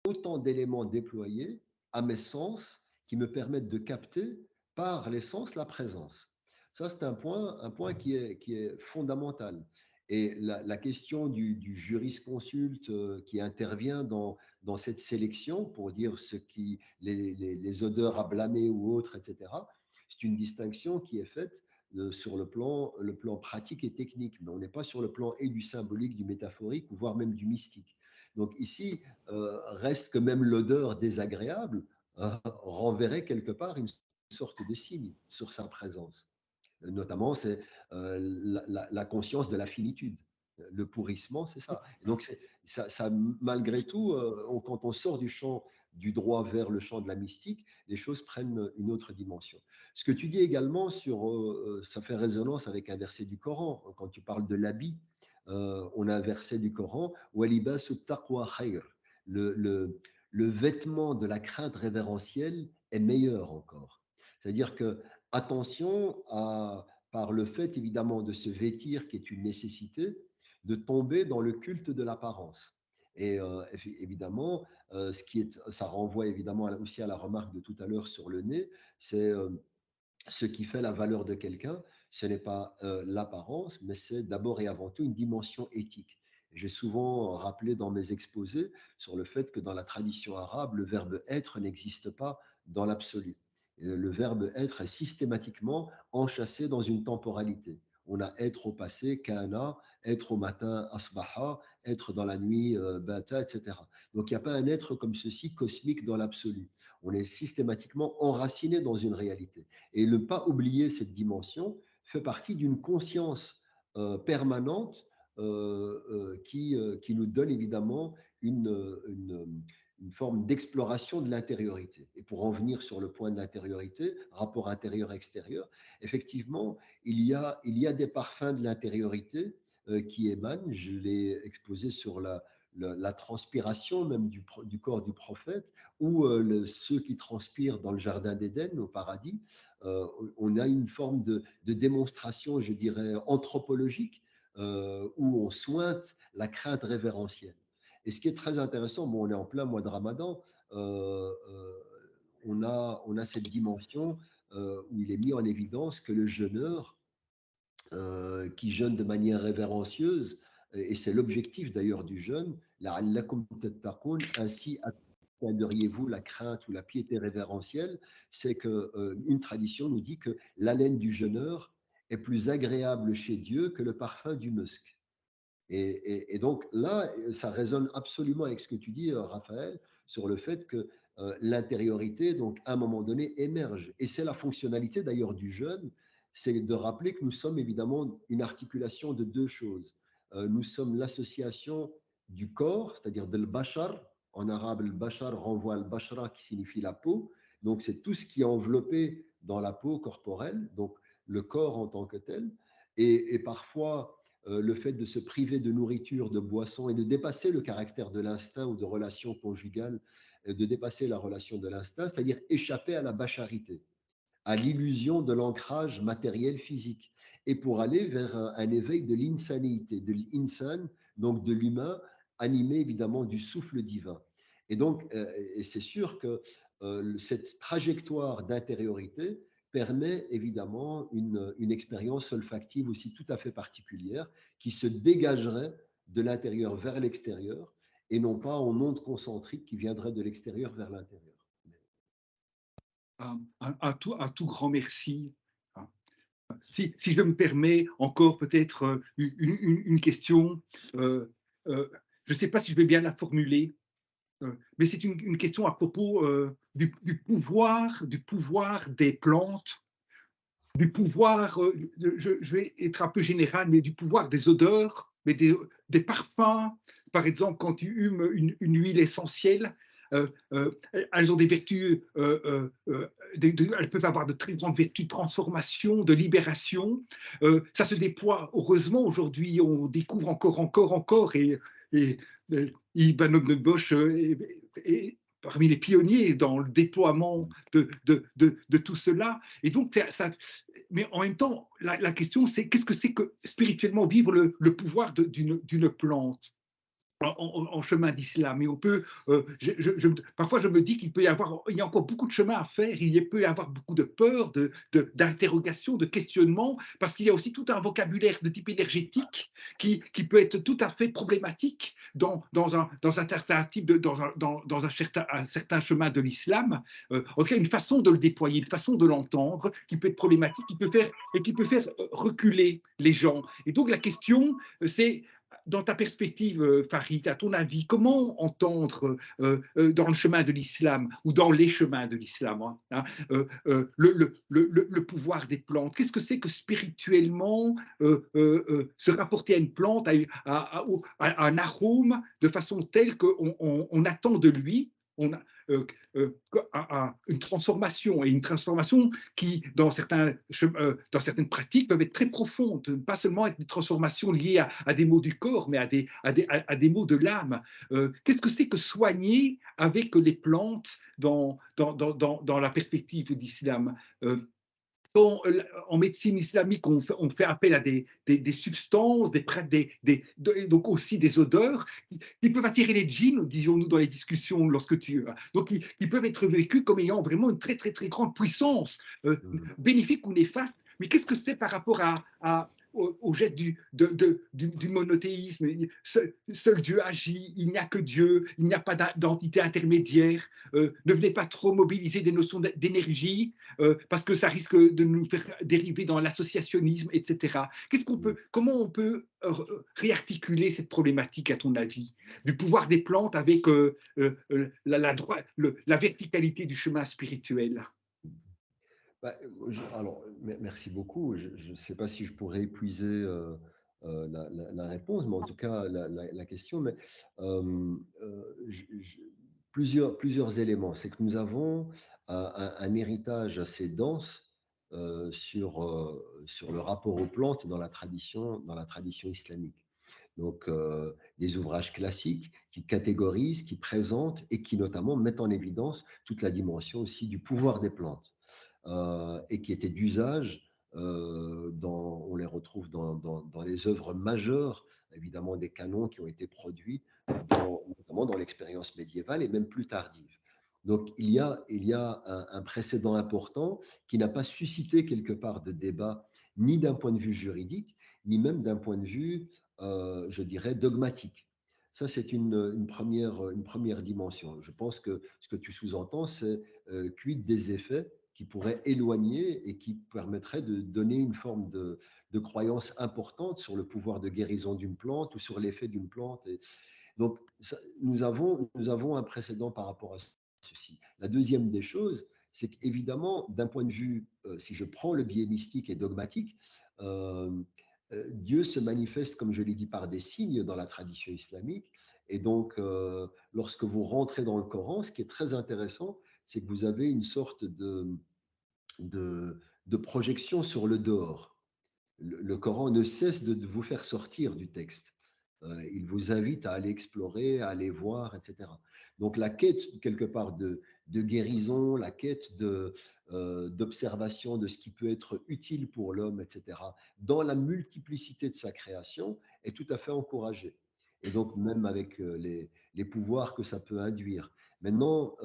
autant d'éléments déployés à mes sens qui me permettent de capter par les sens la présence. Ça, c'est un point qui est fondamental. Et la question du jurisconsulte qui intervient dans cette sélection pour dire les odeurs à blâmer ou autres, etc., c'est une distinction qui est faite sur le plan pratique et technique, mais on n'est pas sur le plan et du symbolique, du métaphorique, voire même du mystique. Donc ici, reste que même l'odeur désagréable renverrait quelque part une sorte de signe sur sa présence. Notamment, c'est la conscience de la finitude. Le pourrissement, c'est ça. Et donc, malgré tout, quand on sort du champ du droit vers le champ de la mystique, les choses prennent une autre dimension. Ce que tu dis également ça fait résonance avec un verset du Coran. Quand tu parles de l'habit, on a un verset du Coran, وَلِبَاسُ التَّقْوَى خَيْرٌ. Le vêtement de la crainte révérentielle est meilleur encore. C'est-à-dire que attention par le fait évidemment de se vêtir, qui est une nécessité, de tomber dans le culte de l'apparence. Et évidemment, ça renvoie évidemment aussi à la remarque de tout à l'heure sur le nez, c'est ce qui fait la valeur de quelqu'un, ce n'est pas l'apparence, mais c'est d'abord et avant tout une dimension éthique. J'ai souvent rappelé dans mes exposés sur le fait que dans la tradition arabe, le verbe être n'existe pas dans l'absolu. Le verbe être est systématiquement enchâssé dans une temporalité. On a être au passé, kana, être au matin, asbaha, être dans la nuit, bata, etc. Donc il n'y a pas un être comme ceci cosmique dans l'absolu. On est systématiquement enraciné dans une réalité. Et ne pas oublier cette dimension fait partie d'une conscience permanente qui nous donne évidemment une forme d'exploration de l'intériorité. Et pour en venir sur le point de l'intériorité, rapport intérieur-extérieur, effectivement, il y a des parfums de l'intériorité qui émanent. Je l'ai exposé sur la transpiration même du corps du prophète, ou ceux qui transpirent dans le jardin d'Éden, au paradis. On a une forme de démonstration, je dirais, anthropologique, où on sointe la crainte révérentielle. Et ce qui est très intéressant, bon, on est en plein mois de Ramadan, on a cette dimension où il est mis en évidence que le jeûneur qui jeûne de manière révérencieuse, et c'est l'objectif d'ailleurs du jeûne, la'allakum tattaqun, ainsi atteindriez-vous la crainte ou la piété révérentielle, c'est qu'une tradition nous dit que l'haleine du jeûneur est plus agréable chez Dieu que le parfum du musc. Et donc là, ça résonne absolument avec ce que tu dis, Raphaël, sur le fait que l'intériorité, donc à un moment donné, émerge. Et c'est la fonctionnalité d'ailleurs du jeûne, c'est de rappeler que nous sommes évidemment une articulation de deux choses. Nous sommes l'association du corps, c'est-à-dire de l'bashar. En arabe, le bashar renvoie al bashara qui signifie la peau. Donc c'est tout ce qui est enveloppé dans la peau corporelle, donc le corps en tant que tel. Et parfois, le fait de se priver de nourriture, de boisson et de dépasser le caractère de l'instinct ou de relation conjugale, de dépasser la relation de l'instinct, c'est-à-dire échapper à la bacharité, à l'illusion de l'ancrage matériel physique, et pour aller vers un éveil de l'insanité, de l'insan, donc de l'humain, animé évidemment du souffle divin. Et donc, et c'est sûr que cette trajectoire d'intériorité permet évidemment une expérience olfactive aussi tout à fait particulière qui se dégagerait de l'intérieur vers l'extérieur et non pas en ondes concentriques qui viendraient de l'extérieur vers l'intérieur. Un tout grand merci. Si je me permets encore peut-être une question, je ne sais pas si je vais bien la formuler, mais c'est une question à propos du pouvoir des plantes, du pouvoir, je vais être un peu général, mais du pouvoir des odeurs, mais des parfums. Par exemple, quand tu humes une huile essentielle, elles ont des vertus, elles peuvent avoir de très grandes vertus de transformation, de libération. Ça se déploie, heureusement, aujourd'hui, on découvre encore, et Ibn Bosch est parmi les pionniers dans le déploiement de tout cela. Et donc, mais en même temps, la question, c'est qu'est-ce que c'est que spirituellement vivre le pouvoir d'une plante? en chemin d'islam. Et on peut, parfois je me dis il y a encore beaucoup de chemin à faire. Il peut y avoir beaucoup de peur, d'interrogation, de questionnement, parce qu'il y a aussi tout un vocabulaire de type énergétique qui peut être tout à fait problématique dans un certain type dans un certain chemin de l'islam. En tout cas, une façon de le déployer, une façon de l'entendre qui peut être problématique, qui peut faire reculer les gens. Et donc la question, c'est dans ta perspective, Farid, à ton avis, comment entendre dans le chemin de l'islam ou dans les chemins de l'islam le pouvoir des plantes? Qu'est-ce que c'est que spirituellement se rapporter à une plante, à un arôme de façon telle qu'on attend de lui on a, euh, une transformation, et une transformation qui, dans certaines pratiques, peuvent être très profondes, pas seulement être des transformations liées à des maux du corps, mais à des maux de l'âme. Qu'est-ce que c'est que soigner avec les plantes dans la perspective d'islam? Quand, en médecine islamique, on fait appel à des substances, donc aussi des odeurs qui peuvent attirer les djinns, disions-nous dans les discussions, donc ils peuvent être vécus comme ayant vraiment une très très très grande puissance, bénéfique ou néfaste. Mais qu'est-ce que c'est par rapport au jet du monothéisme? Seul Dieu agit, il n'y a que Dieu, il n'y a pas d'entité intermédiaire. Ne venez pas trop mobiliser des notions d'énergie, parce que ça risque de nous faire dériver dans l'associationnisme, etc. Comment on peut réarticuler cette problématique, à ton avis, du pouvoir des plantes avec la verticalité du chemin spirituel? Bah, alors, merci beaucoup. Je ne sais pas si je pourrais épuiser la réponse, mais en tout cas la question. Mais plusieurs éléments. C'est que nous avons un héritage assez dense sur le rapport aux plantes dans la tradition islamique. Donc, des ouvrages classiques qui catégorisent, qui présentent et qui notamment mettent en évidence toute la dimension aussi du pouvoir des plantes et qui étaient d'usage. On les retrouve dans les œuvres majeures, évidemment des canons qui ont été produits, notamment dans l'expérience médiévale et même plus tardive. Donc il y a un précédent important qui n'a pas suscité quelque part de débat, ni d'un point de vue juridique, ni même d'un point de vue, je dirais, dogmatique. Ça, c'est une première dimension. Je pense que ce que tu sous-entends, c'est quid des effets qui pourrait éloigner et qui permettrait de donner une forme de croyance importante sur le pouvoir de guérison d'une plante ou sur l'effet d'une plante. Et donc, nous avons un précédent par rapport à ceci. La deuxième des choses, c'est qu'évidemment, d'un point de vue, si je prends le biais mystique et dogmatique, euh, Dieu se manifeste, comme je l'ai dit, par des signes dans la tradition islamique. Et donc, lorsque vous rentrez dans le Coran, ce qui est très intéressant, c'est que vous avez une sorte de projection sur le dehors. Le Coran ne cesse de vous faire sortir du texte. Il vous invite à aller explorer, à aller voir, etc. Donc la quête, quelque part, de guérison, la quête d'observation de ce qui peut être utile pour l'homme, etc., dans la multiplicité de sa création, est tout à fait encouragée. Et donc même avec les pouvoirs que ça peut induire. Maintenant,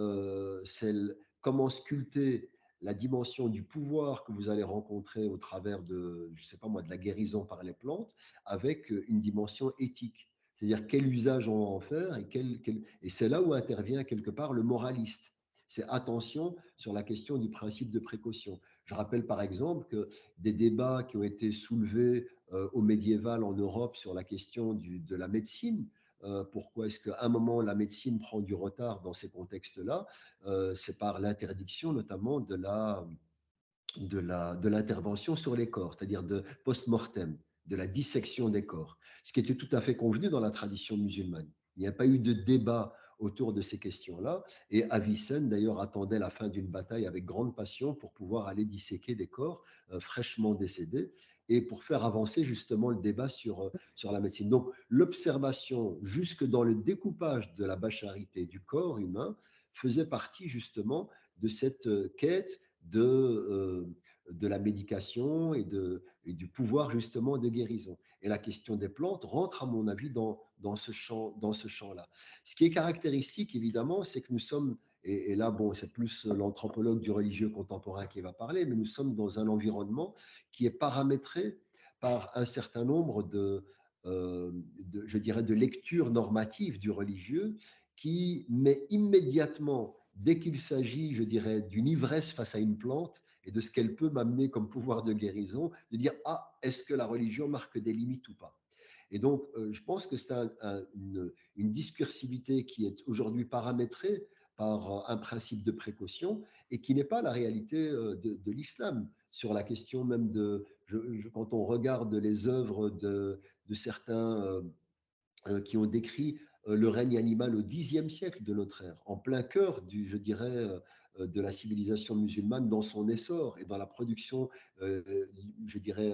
c'est comment sculpter la dimension du pouvoir que vous allez rencontrer au travers de, je sais pas moi, de la guérison par les plantes, avec une dimension éthique. C'est-à-dire quel usage on va en faire et c'est là où intervient quelque part le moraliste. C'est attention sur la question du principe de précaution. Je rappelle par exemple que des débats qui ont été soulevés au médiéval en Europe sur la question de la médecine, pourquoi est-ce qu'à un moment la médecine prend du retard dans ces contextes-là, c'est par l'interdiction notamment de l'intervention sur les corps, c'est-à-dire de post-mortem, de la dissection des corps, ce qui était tout à fait convenu dans la tradition musulmane. Il n'y a pas eu de débat autour de ces questions-là, et Avicenne d'ailleurs attendait la fin d'une bataille avec grande passion pour pouvoir aller disséquer des corps fraîchement décédés et pour faire avancer justement le débat sur la médecine. Donc l'observation jusque dans le découpage de la bacharité du corps humain faisait partie justement de cette quête de la médication et du pouvoir justement de guérison. Et la question des plantes rentre, à mon avis, dans ce champ-là. Ce qui est caractéristique, évidemment, c'est que nous sommes, et là, bon, c'est plus l'anthropologue du religieux contemporain qui va parler, mais nous sommes dans un environnement qui est paramétré par un certain nombre je dirais, de lectures normatives du religieux qui met immédiatement, dès qu'il s'agit, je dirais, d'une ivresse face à une plante et de ce qu'elle peut m'amener comme pouvoir de guérison, de dire, ah, est-ce que la religion marque des limites ou pas? Et donc, je pense que c'est une discursivité qui est aujourd'hui paramétrée par un principe de précaution et qui n'est pas la réalité de l'islam. Sur la question même quand on regarde les œuvres de certains qui ont décrit le règne animal au Xe siècle de notre ère, en plein cœur je dirais, de la civilisation musulmane dans son essor et dans la production, je dirais,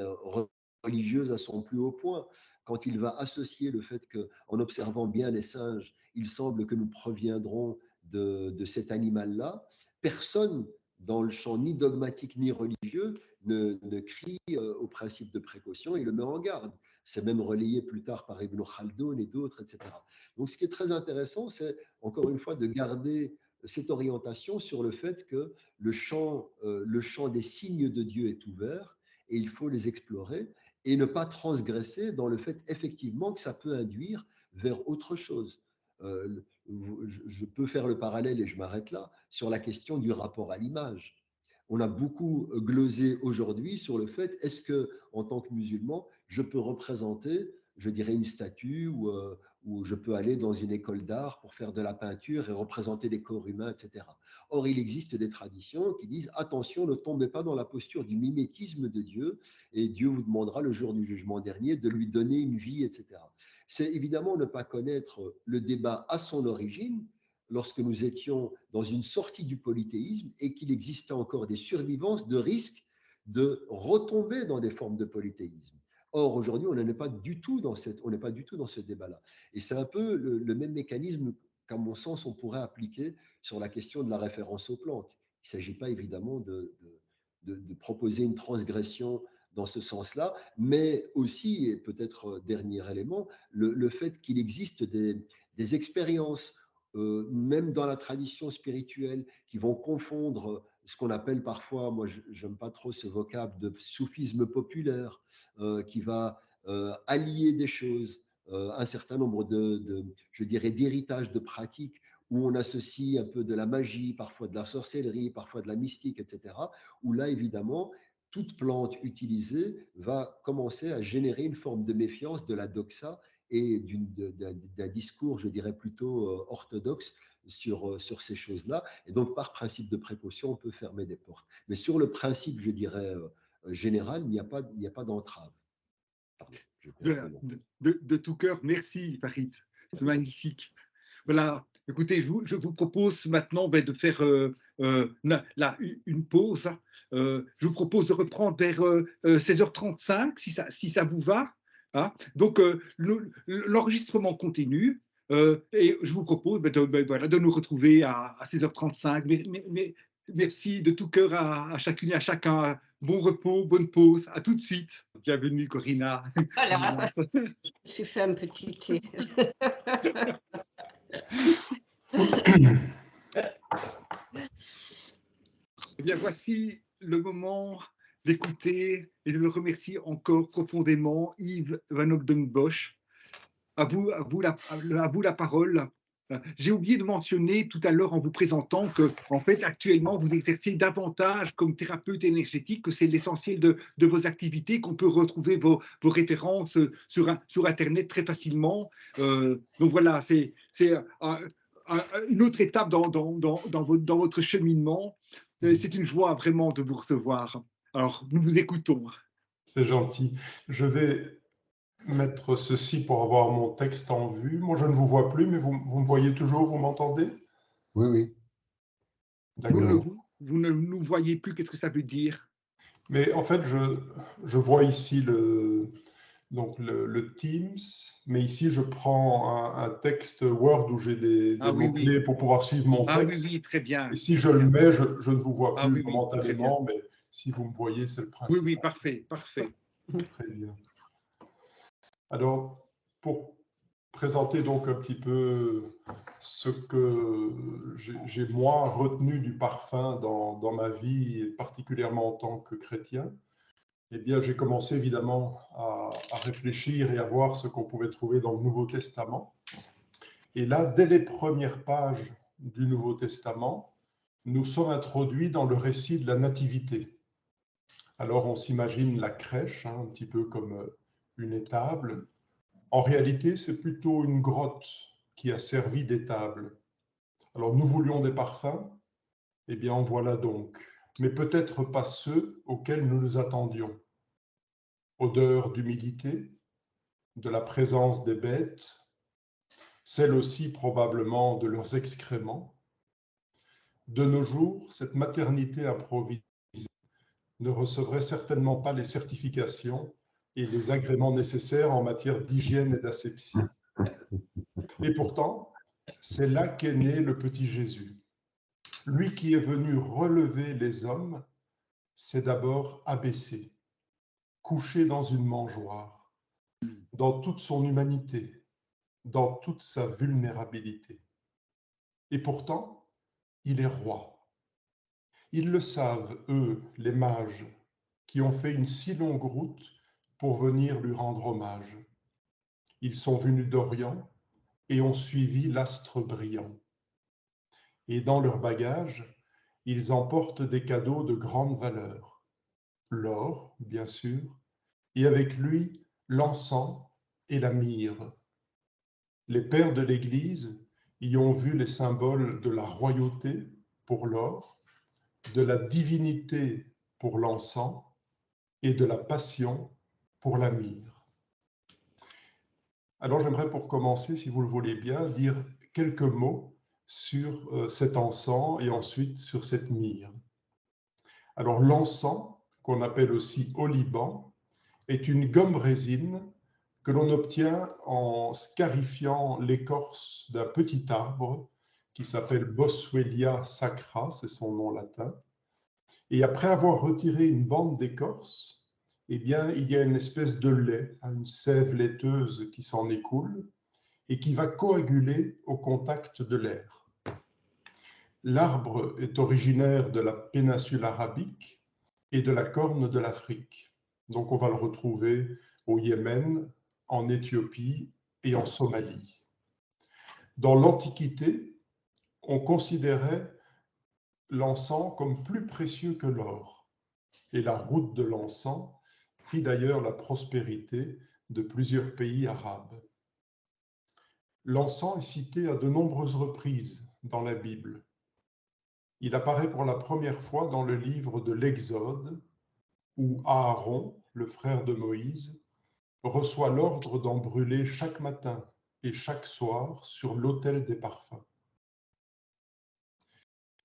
religieuse à son plus haut point, quand il va associer le fait qu'en observant bien les singes, il semble que nous proviendrons de cet animal-là, personne dans le champ ni dogmatique ni religieux ne crie au principe de précaution et le met en garde. C'est même relayé plus tard par Ibn Khaldoun et d'autres, etc. Donc, ce qui est très intéressant, c'est encore une fois de garder cette orientation sur le fait que le champ des signes de Dieu est ouvert et il faut les explorer et ne pas transgresser dans le fait effectivement que ça peut induire vers autre chose. Je peux faire le parallèle et je m'arrête là sur la question du rapport à l'image. On a beaucoup glosé aujourd'hui sur le fait, est-ce que, en tant que musulman, je peux représenter, je dirais, une statue ou je peux aller dans une école d'art pour faire de la peinture et représenter des corps humains, etc. Or, il existe des traditions qui disent, attention, ne tombez pas dans la posture du mimétisme de Dieu et Dieu vous demandera le jour du jugement dernier de lui donner une vie, etc. C'est évidemment ne pas connaître le débat à son origine, lorsque nous étions dans une sortie du polythéisme et qu'il existait encore des survivances de risque de retomber dans des formes de polythéisme. Or, aujourd'hui, on n'est pas du tout dans ce débat-là. Et c'est un peu le même mécanisme qu'à mon sens, on pourrait appliquer sur la question de la référence aux plantes. Il ne s'agit pas évidemment de proposer une transgression dans ce sens-là, mais aussi, et peut-être dernier élément, le fait qu'il existe des expériences même dans la tradition spirituelle, qui vont confondre ce qu'on appelle parfois, moi j'aime pas trop ce vocable de soufisme populaire, qui va allier des choses, un certain nombre je dirais, d'héritages de pratiques où on associe un peu de la magie, parfois de la sorcellerie, parfois de la mystique, etc. Où là, évidemment, toute plante utilisée va commencer à générer une forme de méfiance de la doxa et d'un discours, je dirais, plutôt orthodoxe sur ces choses-là. Et donc, par principe de précaution, on peut fermer des portes. Mais sur le principe, je dirais, général, il n'y a pas d'entrave. De tout cœur, merci Farid, c'est magnifique. Voilà, écoutez, je vous propose maintenant de faire une pause. Je vous propose de reprendre vers 16h35, si ça vous va. Hein. Donc, l'enregistrement continue et je vous propose de nous retrouver à 16h35. Merci de tout cœur à chacune et à chacun. Bon repos, bonne pause. À tout de suite. Bienvenue, Corinna. Voilà, j'ai fait un petit thé. Eh bien, voici le moment d'écouter, et je le remercie encore profondément, Yves Van Ogden-Bosch. À vous la parole. J'ai oublié de mentionner tout à l'heure en vous présentant que, en fait, actuellement, vous exercez davantage comme thérapeute énergétique, que c'est l'essentiel de vos activités, qu'on peut retrouver vos références sur Internet très facilement. Donc voilà, c'est une autre étape dans votre cheminement. C'est une joie vraiment de vous recevoir. Alors, nous vous écoutons. C'est gentil. Je vais mettre ceci pour avoir mon texte en vue. Moi, je ne vous vois plus, mais vous me voyez toujours, vous m'entendez? Oui, oui. D'accord. Vous ne nous voyez plus, qu'est-ce que ça veut dire? Mais en fait, je vois ici le Teams, mais ici, je prends un texte Word où j'ai des mots-clés pour pouvoir suivre mon texte. Oui, très bien. Et si je le mets, je ne vous vois plus Oui, momentanément, mais si vous me voyez, c'est le Oui, principe. oui, parfait, parfait. Très bien. Alors, pour présenter donc un petit peu ce que j'ai moi retenu du parfum dans ma vie, et particulièrement en tant que chrétien, eh bien, j'ai commencé évidemment à réfléchir et à voir ce qu'on pouvait trouver dans le Nouveau Testament. Et là, dès les premières pages du Nouveau Testament, nous sommes introduits dans le récit de la Nativité. Alors, on s'imagine la crèche, un petit peu comme une étable. En réalité, c'est plutôt une grotte qui a servi d'étable. Alors, nous voulions des parfums, eh bien, en voilà donc, mais peut-être pas ceux auxquels nous nous attendions. Odeur d'humidité, de la présence des bêtes, celle aussi probablement de leurs excréments. De nos jours, cette maternité improvisée ne recevrait certainement pas les certifications et les agréments nécessaires en matière d'hygiène et d'asepsie. Et pourtant, c'est là qu'est né le petit Jésus. Lui qui est venu relever les hommes, s'est d'abord abaissé, couché dans une mangeoire, dans toute son humanité, dans toute sa vulnérabilité. Et pourtant, il est roi. Ils le savent, eux, les mages, qui ont fait une si longue route pour venir lui rendre hommage. Ils sont venus d'Orient et ont suivi l'astre brillant. Et dans leur bagage, ils emportent des cadeaux de grande valeur. L'or, bien sûr, et avec lui, l'encens et la myrrhe. Les pères de l'Église y ont vu les symboles de la royauté pour l'or, de la divinité pour l'encens et de la passion pour la myrrhe. Alors j'aimerais pour commencer, si vous le voulez bien, dire quelques mots sur cet encens et ensuite sur cette myrrhe. Alors l'encens, qu'on appelle aussi oliban, est une gomme résine que l'on obtient en scarifiant l'écorce d'un petit arbre qui s'appelle Boswellia sacra, c'est son nom latin. Et après avoir retiré une bande d'écorce, eh bien, il y a une espèce de lait, une sève laiteuse qui s'en écoule et qui va coaguler au contact de l'air. L'arbre est originaire de la péninsule arabique et de la Corne de l'Afrique. Donc, on va le retrouver au Yémen, en Éthiopie et en Somalie. Dans l'Antiquité, on considérait l'encens comme plus précieux que l'or. Et la route de l'encens fit d'ailleurs la prospérité de plusieurs pays arabes. L'encens est cité à de nombreuses reprises dans la Bible. Il apparaît pour la première fois dans le livre de l'Exode, où Aaron, le frère de Moïse, reçoit l'ordre d'en brûler chaque matin et chaque soir sur l'autel des parfums.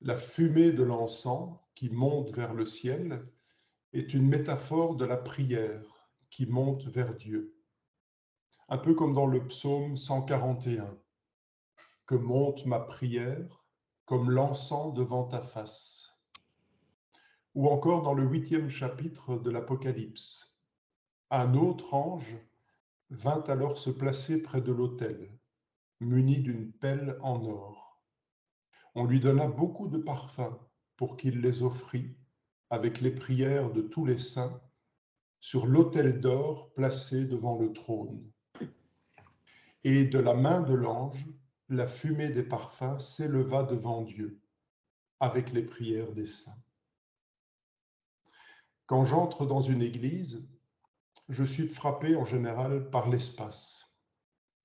La fumée de l'encens qui monte vers le ciel est une métaphore de la prière qui monte vers Dieu. Un peu comme dans le psaume 141, « Que monte ma prière comme l'encens devant ta face ». Ou encore dans le 8e chapitre de l'Apocalypse, un autre ange vint alors se placer près de l'autel, muni d'une pelle en or. On lui donna beaucoup de parfums pour qu'il les offrît, avec les prières de tous les saints, sur l'autel d'or placé devant le trône. Et de la main de l'ange, la fumée des parfums s'éleva devant Dieu, avec les prières des saints. Quand j'entre dans une église, je suis frappé en général par l'espace,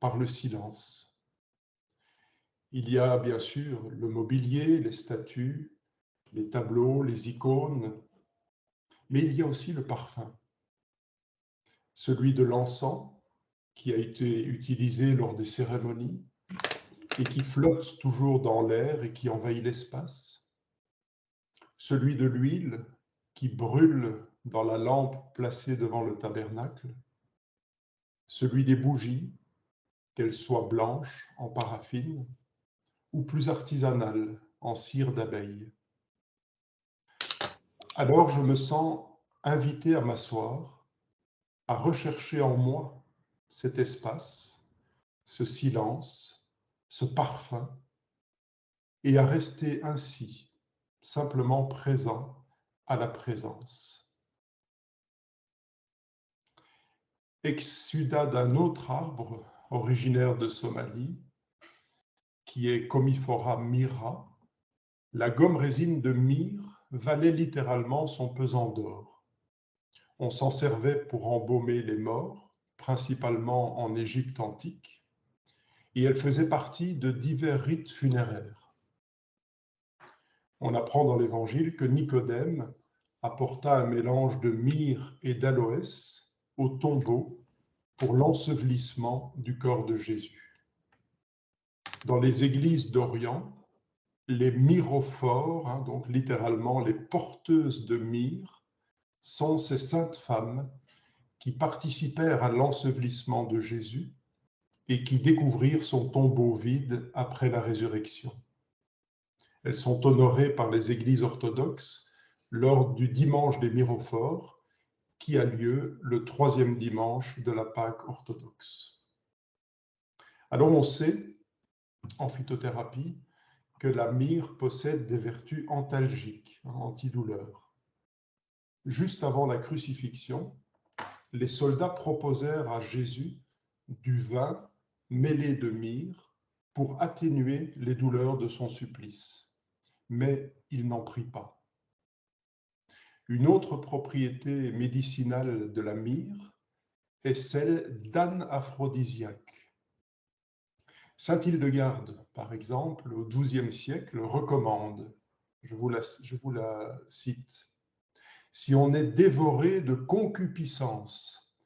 par le silence. Il y a bien sûr le mobilier, les statues, les tableaux, les icônes, mais il y a aussi le parfum. Celui de l'encens qui a été utilisé lors des cérémonies et qui flotte toujours dans l'air et qui envahit l'espace. Celui de l'huile qui brûle dans la lampe placée devant le tabernacle. Celui des bougies, qu'elles soient blanches en paraffine ou plus artisanales en cire d'abeille. Alors je me sens invité à m'asseoir, à rechercher en moi cet espace, ce silence, ce parfum, et à rester ainsi, simplement présent à la présence. Exsudat d'un autre arbre originaire de Somalie, qui est Commiphora myrrha, la gomme résine de myrrhe valait littéralement son pesant d'or. On s'en servait pour embaumer les morts, principalement en Égypte antique, et elle faisait partie de divers rites funéraires. On apprend dans l'Évangile que Nicodème apporta un mélange de myrrhe et d'aloès au tombeau pour l'ensevelissement du corps de Jésus. Dans les églises d'Orient, les myrrhophores, donc littéralement les porteuses de myrrhe, sont ces saintes femmes qui participèrent à l'ensevelissement de Jésus et qui découvrirent son tombeau vide après la résurrection. Elles sont honorées par les églises orthodoxes lors du dimanche des myrrhophores, qui a lieu le 3e dimanche de la Pâque orthodoxe. Alors on sait, en phytothérapie, que la myrrhe possède des vertus antalgiques, antidouleurs. Juste avant la crucifixion, les soldats proposèrent à Jésus du vin mêlé de myrrhe pour atténuer les douleurs de son supplice. Mais il n'en prit pas. Une autre propriété médicinale de la myrrhe est celle d'anaphrodisiaque. Saint Hildegarde, par exemple, au XIIe siècle, recommande, je vous la cite, « Si on est dévoré de concupiscence »,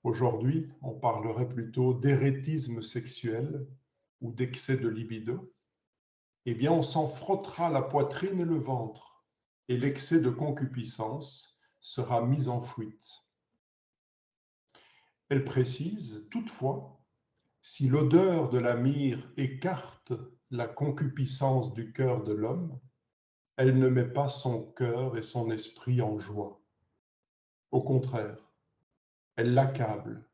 aujourd'hui on parlerait plutôt d'éréthisme sexuel ou d'excès de libido, eh bien on s'en frottera la poitrine et le ventre, et l'excès de concupiscence sera mis en fuite. Elle précise, toutefois, si l'odeur de la myrrhe écarte la concupiscence du cœur de l'homme, elle ne met pas son cœur et son esprit en joie. Au contraire, elle l'accable,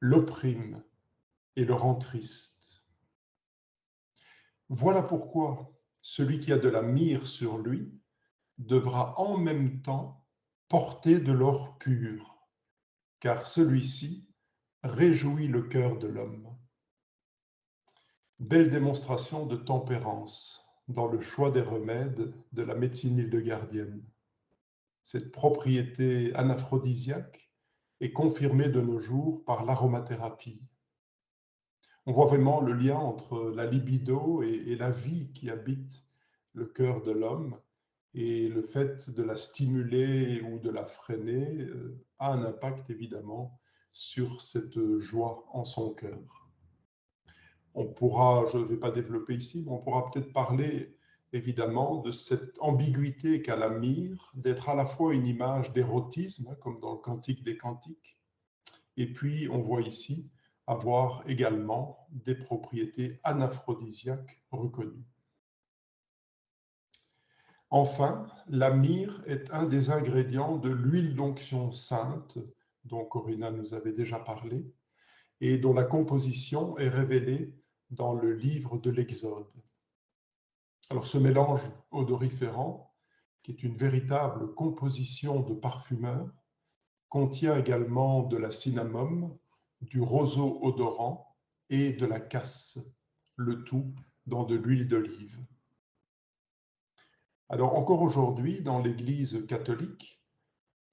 l'opprime et le rend triste. Voilà pourquoi celui qui a de la myrrhe sur lui devra en même temps porter de l'or pur, car celui-ci réjouit le cœur de l'homme. Belle démonstration de tempérance dans le choix des remèdes de la médecine hildegardienne. Cette propriété anaphrodisiaque est confirmée de nos jours par l'aromathérapie. On voit vraiment le lien entre la libido et la vie qui habite le cœur de l'homme, et le fait de la stimuler ou de la freiner a un impact évidemment sur cette joie en son cœur. On pourra, je ne vais pas développer ici, mais on pourra peut-être parler évidemment de cette ambiguïté qu'a la myrrhe, d'être à la fois une image d'érotisme, comme dans le Cantique des Cantiques, et puis on voit ici avoir également des propriétés anaphrodisiaques reconnues. Enfin, la myrrhe est un des ingrédients de l'huile d'onction sainte, dont Corinna nous avait déjà parlé, et dont la composition est révélée dans le livre de l'Exode. Alors ce mélange odoriférant, qui est une véritable composition de parfumeurs, contient également de la cinnamome, du roseau odorant et de la casse, le tout dans de l'huile d'olive. Alors encore aujourd'hui, dans l'Église catholique,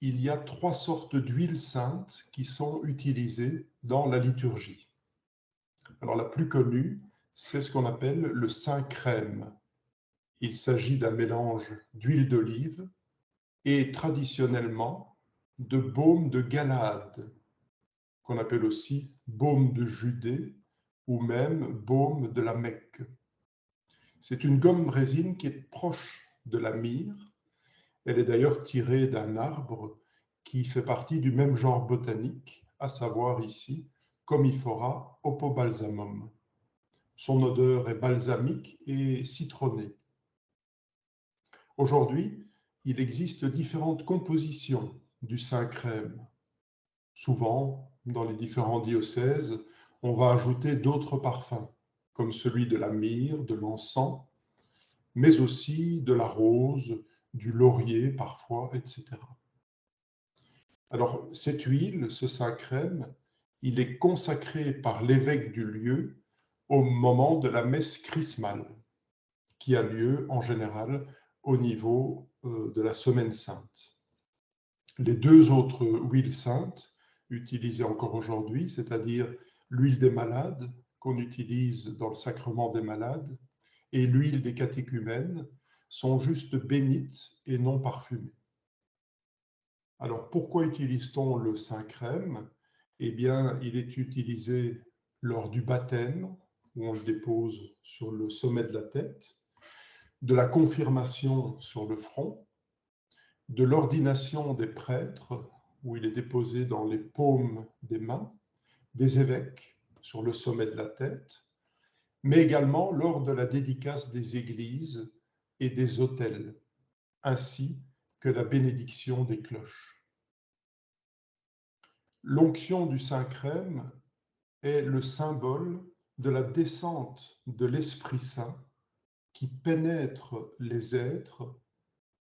il y a 3 sortes d'huiles saintes qui sont utilisées dans la liturgie. Alors la plus connue, c'est ce qu'on appelle le saint crème. Il s'agit d'un mélange d'huile d'olive et traditionnellement de baume de Galaad, qu'on appelle aussi baume de Judée ou même baume de la Mecque. C'est une gomme résine qui est proche de la myrrhe. Elle est d'ailleurs tirée d'un arbre qui fait partie du même genre botanique, à savoir ici Commiphora opobalsamum. Son odeur est balsamique et citronnée. Aujourd'hui, il existe différentes compositions du Saint-Crème. Souvent, dans les différents diocèses, on va ajouter d'autres parfums, comme celui de la myrrhe, de l'encens, mais aussi de la rose, du laurier parfois, etc. Alors, cette huile, ce Saint-Crème, il est consacré par l'évêque du lieu au moment de la messe chrismale, qui a lieu en général au niveau de la Semaine sainte. Les deux autres huiles saintes utilisées encore aujourd'hui, c'est-à-dire l'huile des malades qu'on utilise dans le sacrement des malades et l'huile des catéchumènes, sont juste bénites et non parfumées. Alors pourquoi utilise-t-on le Saint-Crème? Eh bien, il est utilisé lors du baptême, où on le dépose sur le sommet de la tête, de la confirmation sur le front, de l'ordination des prêtres, où il est déposé dans les paumes des mains, des évêques sur le sommet de la tête, mais également lors de la dédicace des églises et des autels, ainsi que la bénédiction des cloches. L'onction du Saint-Crème est le symbole de la descente de l'Esprit Saint qui pénètre les êtres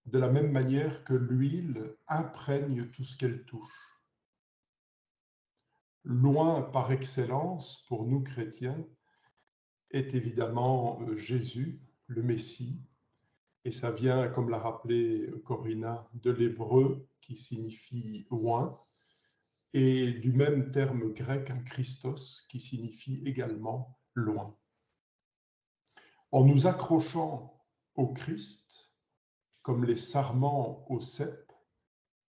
de la même manière que l'huile imprègne tout ce qu'elle touche. Loin par excellence, pour nous chrétiens, est évidemment Jésus, le Messie, et ça vient, comme l'a rappelé Corinna, de l'hébreu qui signifie loin, et du même terme grec, un Christos, qui signifie également loin. En nous accrochant au Christ, comme les sarments au cep,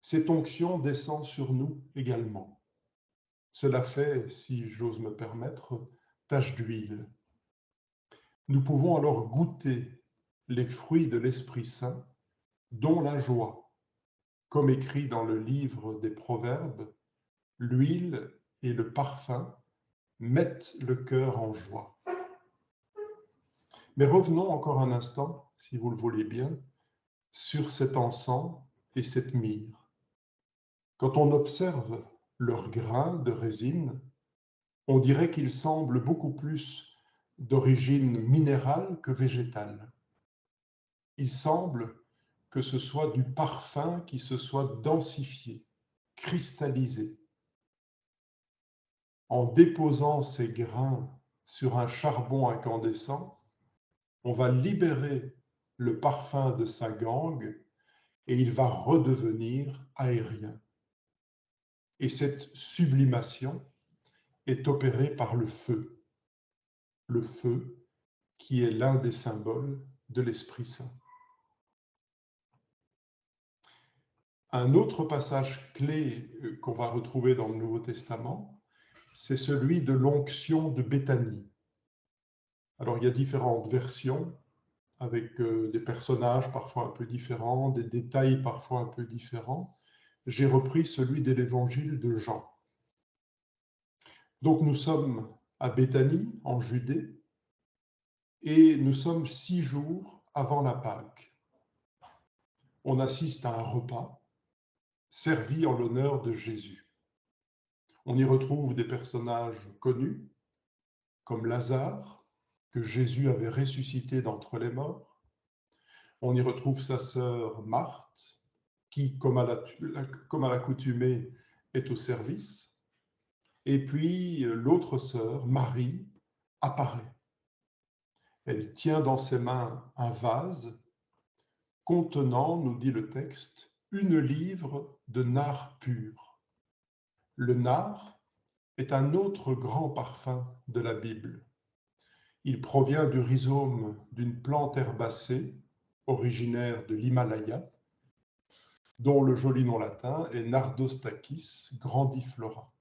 cette onction descend sur nous également. Cela fait, si j'ose me permettre, tache d'huile. Nous pouvons alors goûter les fruits de l'Esprit Saint, dont la joie, comme écrit dans le livre des Proverbes, l'huile et le parfum mettent le cœur en joie. Mais revenons encore un instant, si vous le voulez bien, sur cet encens et cette myrrhe. Quand on observe leur grain de résine, on dirait qu'il semble beaucoup plus d'origine minérale que végétale. Il semble que ce soit du parfum qui se soit densifié, cristallisé. En déposant ces grains sur un charbon incandescent, on va libérer le parfum de sa gangue et il va redevenir aérien. Et cette sublimation est opérée par le feu qui est l'un des symboles de l'Esprit Saint. Un autre passage clé qu'on va retrouver dans le Nouveau Testament, c'est celui de l'onction de Béthanie. Alors il y a différentes versions avec des personnages parfois un peu différents, des détails parfois un peu différents. J'ai repris celui de l'évangile de Jean. Donc nous sommes à Béthanie, en Judée, et nous sommes 6 jours avant la Pâque. On assiste à un repas servi en l'honneur de Jésus. On y retrouve des personnages connus, comme Lazare, que Jésus avait ressuscité d'entre les morts. On y retrouve sa sœur Marthe, qui, comme à l'accoutumée, est au service. Et puis l'autre sœur, Marie, apparaît. Elle tient dans ses mains un vase contenant, nous dit le texte, une livre de nard pur. Le nard est un autre grand parfum de la Bible. Il provient du rhizome d'une plante herbacée originaire de l'Himalaya, dont le joli nom latin est Nardostachys grandiflora.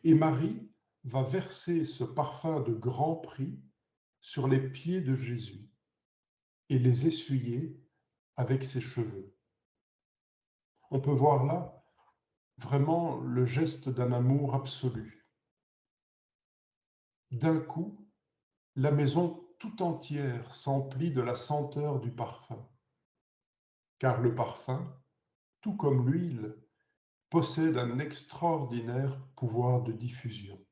Et Marie va verser ce parfum de grand prix sur les pieds de Jésus et les essuyer avec ses cheveux. On peut voir là vraiment le geste d'un amour absolu. D'un coup, la maison tout entière s'emplit de la senteur du parfum. car le parfum, tout comme l'huile, possède un extraordinaire pouvoir de diffusion.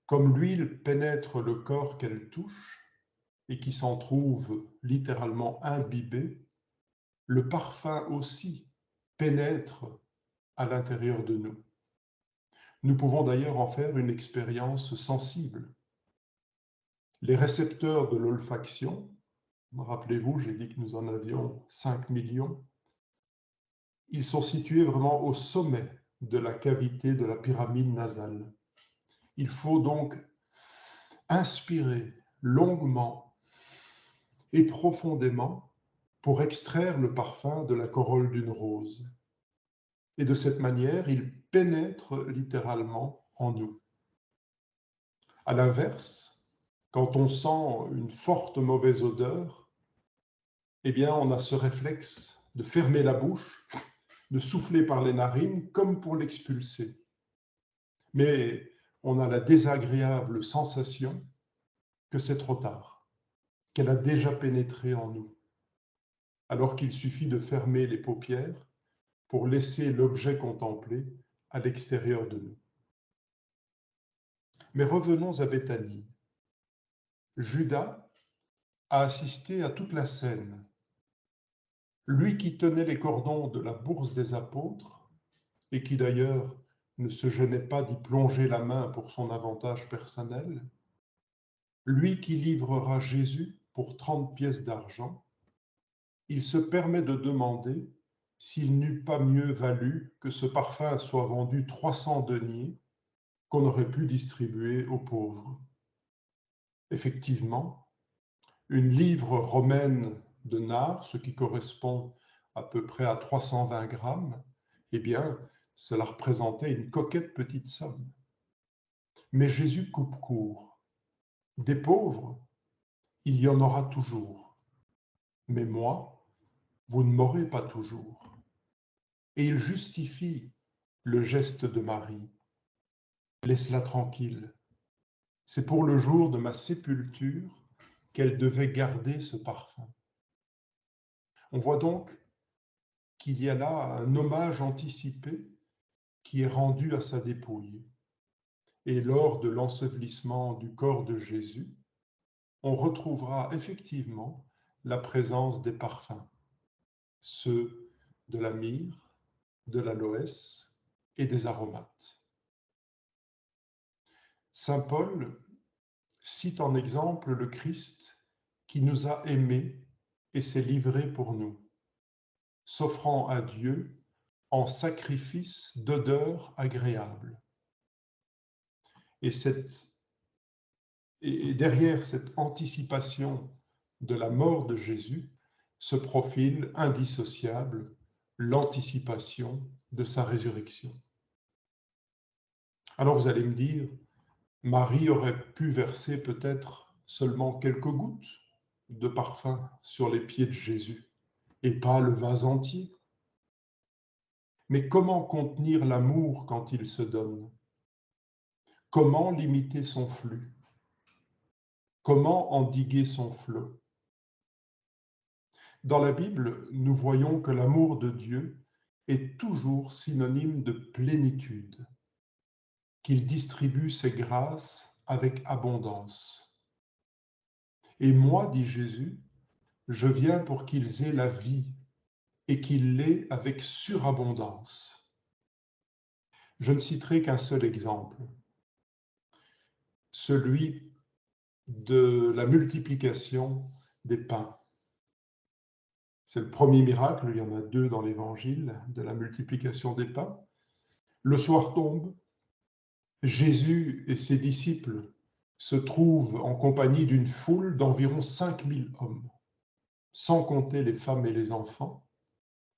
Comme l'huile pénètre le corps qu'elle touche et qui s'en trouve littéralement imbibé, le parfum aussi pénètre à l'intérieur de nous. Nous pouvons d'ailleurs en faire une expérience sensible. Les récepteurs de l'olfaction, rappelez-vous, j'ai dit que nous en avions 5 millions, ils sont situés vraiment au sommet de la cavité de la pyramide nasale. Il faut donc inspirer longuement et profondément pour extraire le parfum de la corolle d'une rose. Et de cette manière, il pénètre littéralement en nous. À l'inverse, quand on sent une forte mauvaise odeur, eh bien, on a ce réflexe de fermer la bouche, de souffler par les narines comme pour l'expulser. Mais on a la désagréable sensation que c'est trop tard, qu'elle a déjà pénétré en nous, alors qu'il suffit de fermer les paupières pour laisser l'objet contemplé à l'extérieur de nous. Mais revenons à Béthanie. Judas a assisté à toute la scène. Lui qui tenait les cordons de la bourse des apôtres, et qui d'ailleurs ne se gênait pas d'y plonger la main pour son avantage personnel, lui qui livrera Jésus pour 30 pièces d'argent, il se permet de demander s'il n'eût pas mieux valu que ce parfum soit vendu 300 deniers qu'on aurait pu distribuer aux pauvres. Effectivement, une livre romaine de nard, ce qui correspond à peu près à 320 grammes, eh bien, cela représentait une coquette petite somme. Mais Jésus coupe court. Des pauvres, il y en aura toujours. Mais moi, vous ne m'aurez pas toujours. Et il justifie le geste de Marie. Laisse-la tranquille. C'est pour le jour de ma sépulture qu'elle devait garder ce parfum. On voit donc qu'il y a là un hommage anticipé qui est rendu à sa dépouille. Et lors de l'ensevelissement du corps de Jésus, on retrouvera effectivement la présence des parfums, ceux de la myrrhe, de l'aloès et des aromates. Saint Paul cite en exemple le Christ qui nous a aimés et s'est livré pour nous, s'offrant à Dieu en sacrifice d'odeur agréable. Et derrière cette anticipation de la mort de Jésus se profile indissociable l'anticipation de sa résurrection. Alors vous allez me dire, Marie aurait pu verser peut-être seulement quelques gouttes de parfum sur les pieds de Jésus et pas le vase entier. Mais comment contenir l'amour quand il se donne? Comment limiter son flux? Comment endiguer son flot? Dans la Bible, nous voyons que l'amour de Dieu est toujours synonyme de plénitude, qu'il distribue ses grâces avec abondance. Et moi, dit Jésus, je viens pour qu'ils aient la vie et qu'ils l'aient avec surabondance. Je ne citerai qu'un seul exemple, celui de la multiplication des pains. C'est le premier miracle, il y en a 2 dans l'Évangile, de la multiplication des pains. Le soir tombe, Jésus et ses disciples se trouvent en compagnie d'une foule d'environ 5000 hommes, sans compter les femmes et les enfants,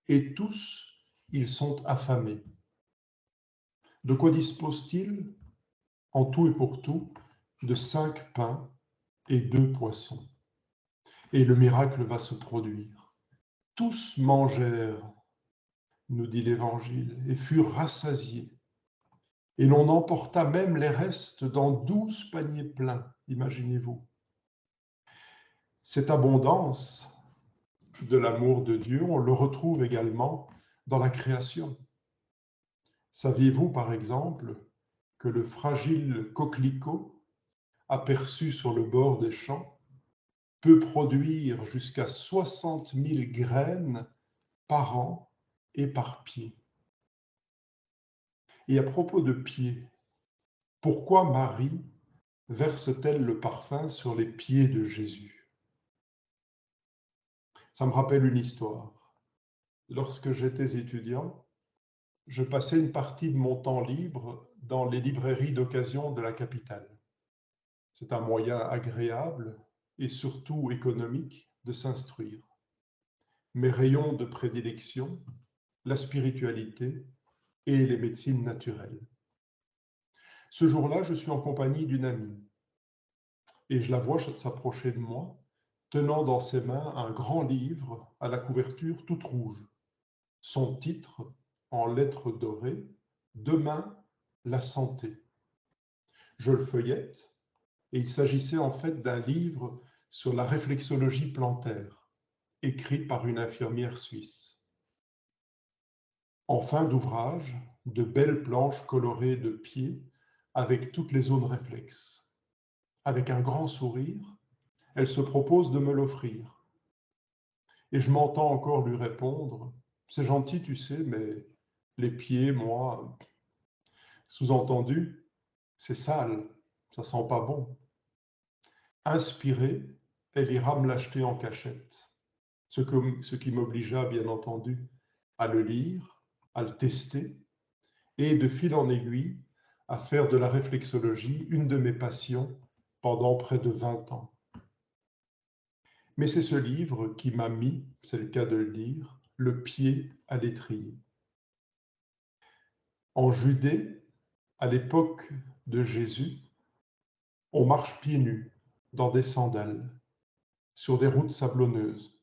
et tous, ils sont affamés. De quoi disposent-ils? En tout et pour tout, de 5 pains et 2 poissons. Et le miracle va se produire. Tous mangèrent, nous dit l'Évangile, et furent rassasiés. Et l'on emporta même les restes dans 12 paniers pleins, imaginez-vous. Cette abondance de l'amour de Dieu, on le retrouve également dans la création. Saviez-vous, par exemple, que le fragile coquelicot, aperçu sur le bord des champs, peut produire jusqu'à 60 000 graines par an et par pied? Et à propos de pieds, pourquoi Marie verse-t-elle le parfum sur les pieds de Jésus? Ça me rappelle une histoire. Lorsque j'étais étudiant, je passais une partie de mon temps libre dans les librairies d'occasion de la capitale. C'est un moyen agréable et surtout économique de s'instruire. Mes rayons de prédilection, la spiritualité et les médecines naturelles. Ce jour-là, je suis en compagnie d'une amie et je la vois s'approcher de moi, tenant dans ses mains un grand livre à la couverture toute rouge. Son titre, en lettres dorées, « Demain, la santé ». Je le feuillette et il s'agissait en fait d'un livre sur la réflexologie plantaire, écrit par une infirmière suisse. En fin d'ouvrage, de belles planches colorées de pieds avec toutes les zones réflexes. Avec un grand sourire, elle se propose de me l'offrir. Et je m'entends encore lui répondre, « C'est gentil, tu sais, mais les pieds, moi... » Sous-entendu, c'est sale, ça sent pas bon. Inspirée, elle ira me l'acheter en cachette, ce qui m'obligea, bien entendu, à le lire, à le tester, et de fil en aiguille, à faire de la réflexologie une de mes passions pendant près de 20 ans. Mais c'est ce livre qui m'a mis, c'est le cas de le dire, le pied à l'étrier. En Judée, à l'époque de Jésus, on marche pieds nus, dans des sandales, sur des routes sablonneuses.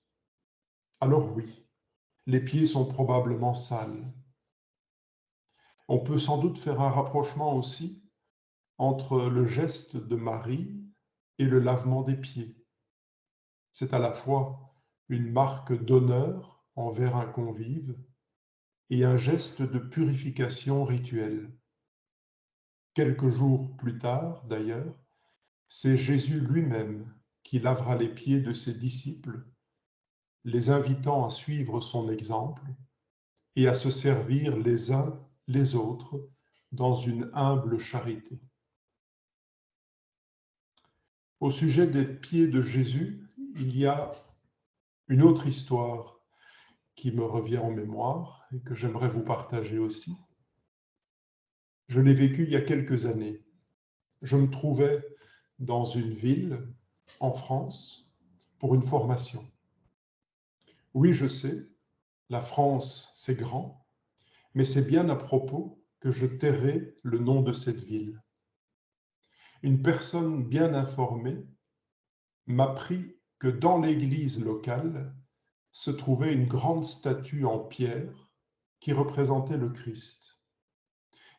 Alors oui, les pieds sont probablement sales. On peut sans doute faire un rapprochement aussi entre le geste de Marie et le lavement des pieds. C'est à la fois une marque d'honneur envers un convive et un geste de purification rituelle. Quelques jours plus tard, d'ailleurs, c'est Jésus lui-même qui lavera les pieds de ses disciples, les invitant à suivre son exemple et à se servir les uns les autres dans une humble charité. Au sujet des pieds de Jésus, il y a une autre histoire qui me revient en mémoire et que j'aimerais vous partager aussi. Je l'ai vécu il y a quelques années. Je me trouvais dans une ville en France pour une formation. Oui, je sais, la France, c'est grand, mais c'est bien à propos que je tairai le nom de cette ville. Une personne bien informée m'apprit que dans l'église locale se trouvait une grande statue en pierre qui représentait le Christ,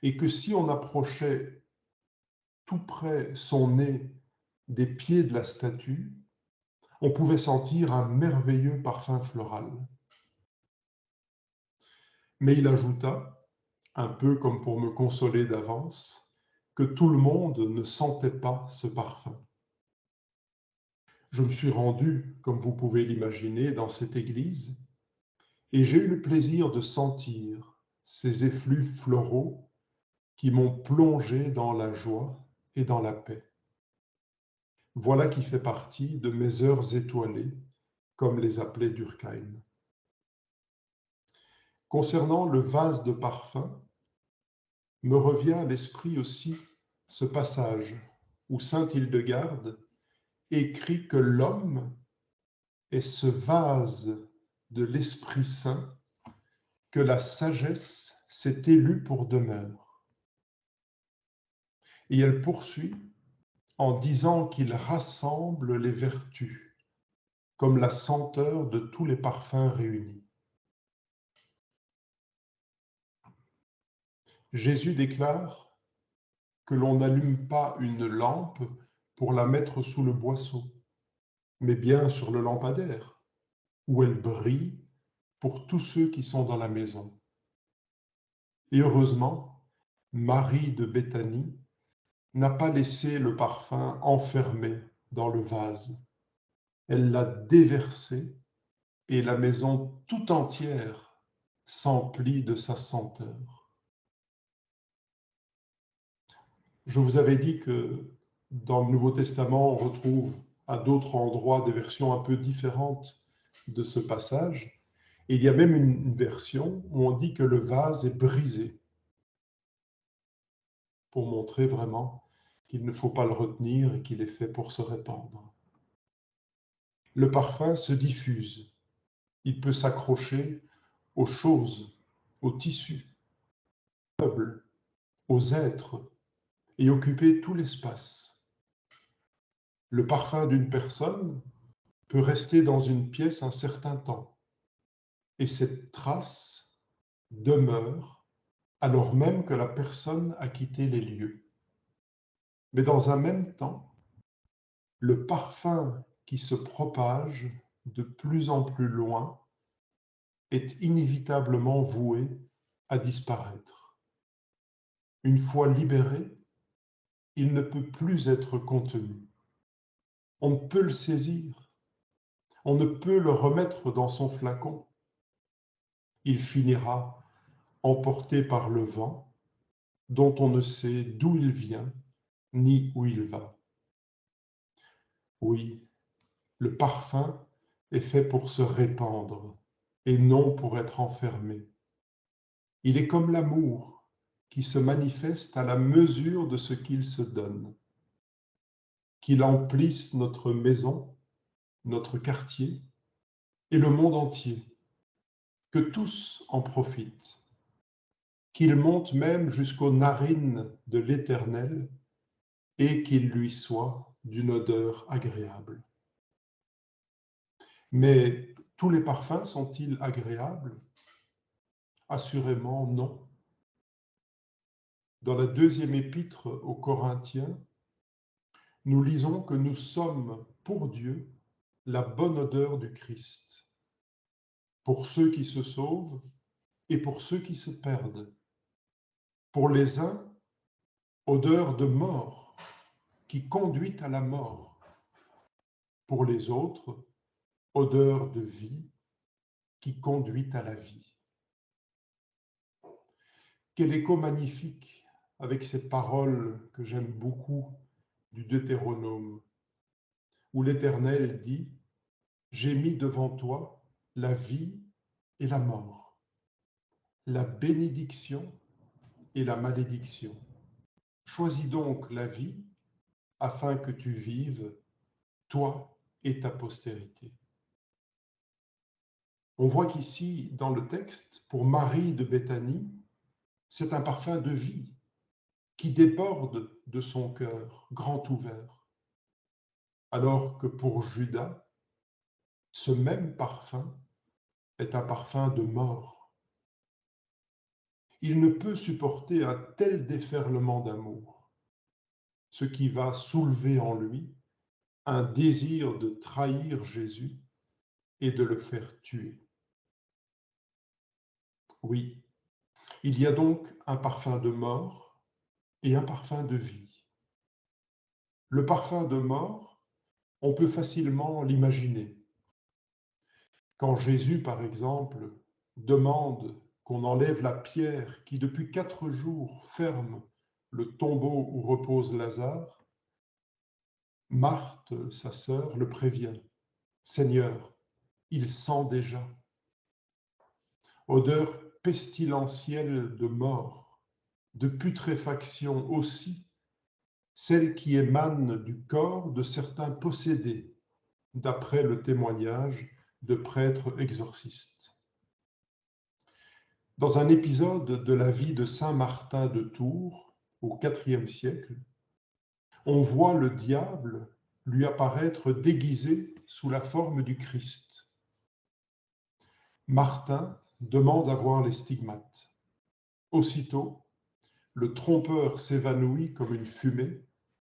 et que si on approchait tout près son nez des pieds de la statue, on pouvait sentir un merveilleux parfum floral. Mais il ajouta, un peu comme pour me consoler d'avance, que tout le monde ne sentait pas ce parfum. Je me suis rendu, comme vous pouvez l'imaginer, dans cette église, et j'ai eu le plaisir de sentir ces effluves floraux qui m'ont plongé dans la joie et dans la paix. Voilà qui fait partie de mes heures étoilées, comme les appelait Durkheim. Concernant le vase de parfum, me revient à l'esprit aussi ce passage où saint Hildegarde écrit que l'homme est ce vase de l'Esprit Saint que la sagesse s'est élue pour demeure. Et elle poursuit en disant qu'il rassemble les vertus, comme la senteur de tous les parfums réunis. Jésus déclare que l'on n'allume pas une lampe pour la mettre sous le boisseau, mais bien sur le lampadaire, où elle brille pour tous ceux qui sont dans la maison. Et heureusement, Marie de Béthanie n'a pas laissé le parfum enfermé dans le vase. Elle l'a déversé et la maison tout entière s'emplit de sa senteur. Je vous avais dit que dans le Nouveau Testament, on retrouve à d'autres endroits des versions un peu différentes de ce passage. Et il y a même une version où on dit que le vase est brisé, pour montrer vraiment qu'il ne faut pas le retenir et qu'il est fait pour se répandre. Le parfum se diffuse. Il peut s'accrocher aux choses, aux tissus, aux meubles, aux êtres et occuper tout l'espace. Le parfum d'une personne peut rester dans une pièce un certain temps et cette trace demeure alors même que la personne a quitté les lieux. Mais dans un même temps, le parfum qui se propage de plus en plus loin est inévitablement voué à disparaître. Une fois libéré, il ne peut plus être contenu. On ne peut le saisir, on ne peut le remettre dans son flacon. Il finira emporté par le vent, dont on ne sait d'où il vient ni où il va. Oui, le parfum est fait pour se répandre et non pour être enfermé. Il est comme l'amour qui se manifeste à la mesure de ce qu'il se donne. Qu'il emplisse notre maison, notre quartier et le monde entier. Que tous en profitent. Qu'il monte même jusqu'aux narines de l'Éternel et qu'il lui soit d'une odeur agréable. Mais tous les parfums sont-ils agréables? Assurément non. Dans la deuxième épître aux Corinthiens, nous lisons que nous sommes pour Dieu la bonne odeur du Christ, pour ceux qui se sauvent et pour ceux qui se perdent. Pour les uns, odeur de mort qui conduit à la mort. Pour les autres, odeur de vie qui conduit à la vie. Quel écho magnifique avec ces paroles que j'aime beaucoup du Deutéronome, où l'Éternel dit « J'ai mis devant toi la vie et la mort, la bénédiction et la malédiction. Choisis donc la vie afin que tu vives, toi et ta postérité. » On voit qu'ici, dans le texte, pour Marie de Béthanie, c'est un parfum de vie qui déborde de son cœur grand ouvert, alors que pour Judas, ce même parfum est un parfum de mort. Il ne peut supporter un tel déferlement d'amour, ce qui va soulever en lui un désir de trahir Jésus et de le faire tuer. Oui, il y a donc un parfum de mort et un parfum de vie. Le parfum de mort, on peut facilement l'imaginer. Quand Jésus, par exemple, demande qu'on enlève la pierre qui, depuis 4 jours, ferme le tombeau où repose Lazare, Marthe, sa sœur, le prévient. « Seigneur, il sent déjà. » Odeur pestilentielle de mort, de putréfaction aussi, celle qui émane du corps de certains possédés, d'après le témoignage de prêtres exorcistes. Dans un épisode de la vie de saint Martin de Tours, au IVe siècle, on voit le diable lui apparaître déguisé sous la forme du Christ. Martin demande à voir les stigmates. Aussitôt, le trompeur s'évanouit comme une fumée,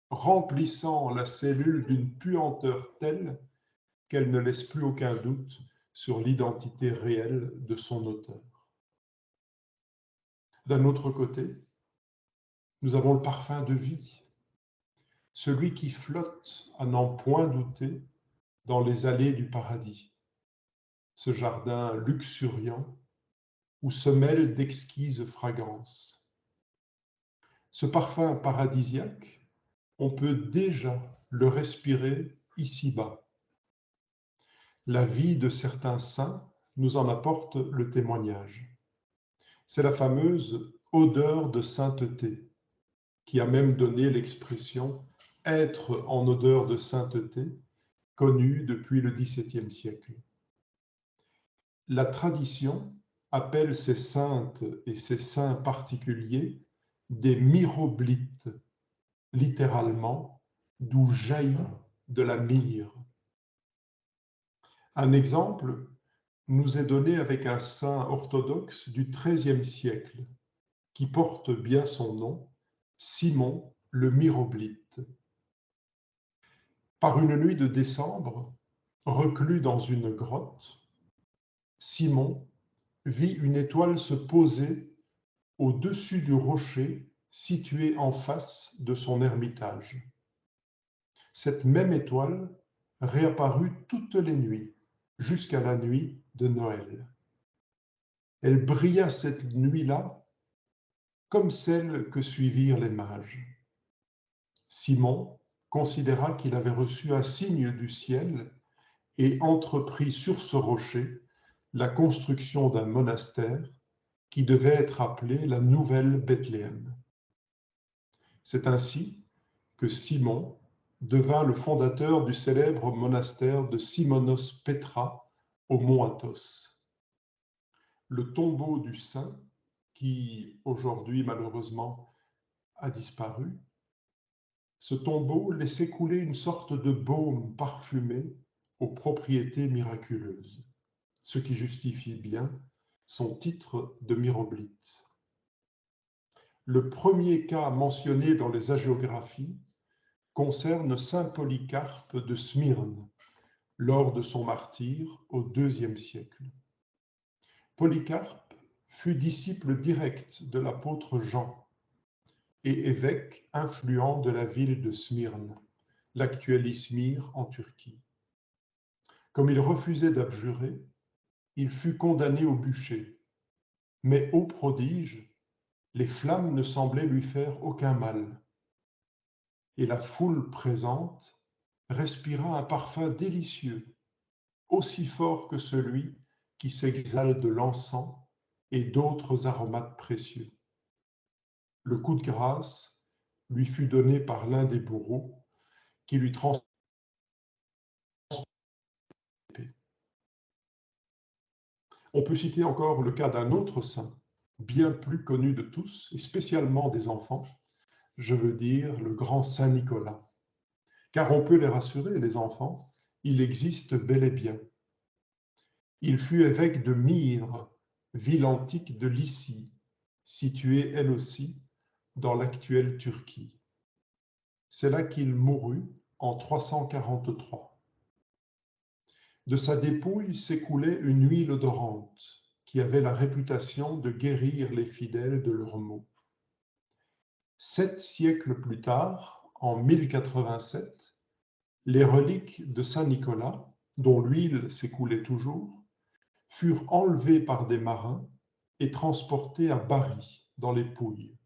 remplissant la cellule d'une puanteur telle qu'elle ne laisse plus aucun doute sur l'identité réelle de son auteur. D'un autre côté, nous avons le parfum de vie, celui qui flotte à n'en point douter dans les allées du paradis, ce jardin luxuriant où se mêlent d'exquises fragrances. Ce parfum paradisiaque, on peut déjà le respirer ici-bas. La vie de certains saints nous en apporte le témoignage. C'est la fameuse odeur de sainteté qui a même donné l'expression « être en odeur de sainteté » connue depuis le XVIIe siècle. La tradition appelle ces saintes et ces saints particuliers des myroblites, littéralement, d'où jaillit de la myrrhe. Un exemple nous est donné avec un saint orthodoxe du XIIIe siècle, qui porte bien son nom, Simon le Myroblite. Par une nuit de décembre, reclus dans une grotte, Simon vit une étoile se poser au-dessus du rocher situé en face de son ermitage. Cette même étoile réapparut toutes les nuits, jusqu'à la nuit de Noël. Elle brilla cette nuit-là comme celle que suivirent les mages. Simon considéra qu'il avait reçu un signe du ciel et entreprit sur ce rocher la construction d'un monastère qui devait être appelé la Nouvelle Bethléem. C'est ainsi que Simon devint le fondateur du célèbre monastère de Simonos Petra au mont Athos. Le tombeau du saint, qui aujourd'hui malheureusement a disparu, ce tombeau laissait couler une sorte de baume parfumé aux propriétés miraculeuses, ce qui justifie bien son titre de myroblite. Le premier cas mentionné dans les hagiographies concerne saint Polycarpe de Smyrne, lors de son martyre au IIe siècle. Polycarpe fut disciple direct de l'apôtre Jean et évêque influent de la ville de Smyrne, l'actuelle Izmir en Turquie. Comme il refusait d'abjurer, il fut condamné au bûcher, mais ô prodige, les flammes ne semblaient lui faire aucun mal, et la foule présente respira un parfum délicieux, aussi fort que celui qui s'exhale de l'encens et d'autres aromates précieux. Le coup de grâce lui fut donné par l'un des bourreaux qui lui transmet l'épée. On peut citer encore le cas d'un autre saint, bien plus connu de tous, et spécialement des enfants, je veux dire le grand saint Nicolas. Car on peut les rassurer, les enfants, il existe bel et bien. Il fut évêque de Myre, ville antique de Lycie, située elle aussi dans l'actuelle Turquie. C'est là qu'il mourut en 343. De sa dépouille s'écoulait une huile odorante qui avait la réputation de guérir les fidèles de leurs maux. 7 siècles plus tard, en 1087, les reliques de saint Nicolas, dont l'huile s'écoulait toujours, furent enlevées par des marins et transportées à Bari, dans les Pouilles.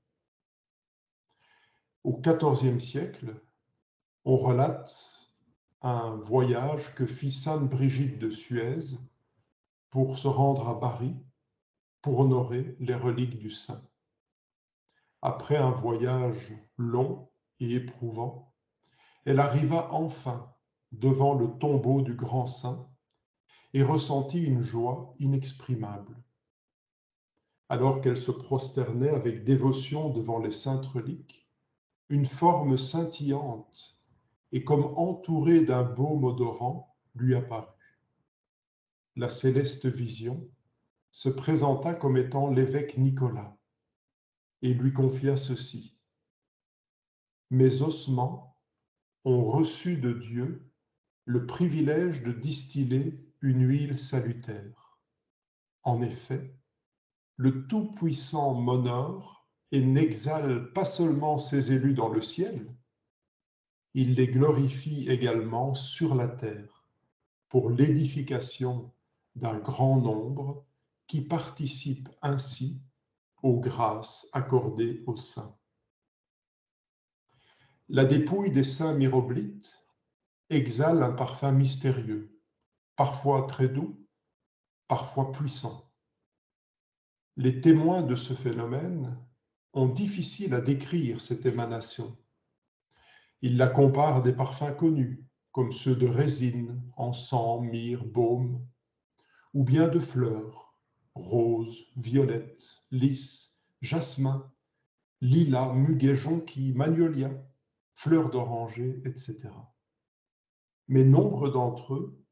Au XIVe siècle, on relate un voyage que fit sainte Brigitte de Suez pour se rendre à Bari pour honorer les reliques du saint. Après un voyage long et éprouvant, elle arriva enfin devant le tombeau du grand saint et ressentit une joie inexprimable. Alors qu'elle se prosternait avec dévotion devant les saintes reliques, une forme scintillante et comme entourée d'un baume odorant lui apparut. La céleste vision se présenta comme étant l'évêque Nicolas et lui confia ceci: « Mes ossements ont reçu de Dieu le privilège de distiller une huile salutaire. En effet, le Tout-Puissant m'honore et n'exale pas seulement ses élus dans le ciel, il les glorifie également sur la terre pour l'édification d'un grand nombre qui participent ainsi aux grâces accordées aux saints. La dépouille des saints myroblites exhale un parfum mystérieux, parfois très doux, parfois puissant. Les témoins de ce phénomène ont difficile à décrire cette émanation. Ils la comparent à des parfums connus, comme ceux de résine, encens, myrrhe, baume, ou bien de fleurs, roses, violettes, lys, jasmin, lilas, muguet, jonquille, magnolia, fleurs d'oranger, etc. Mais nombre d'entre eux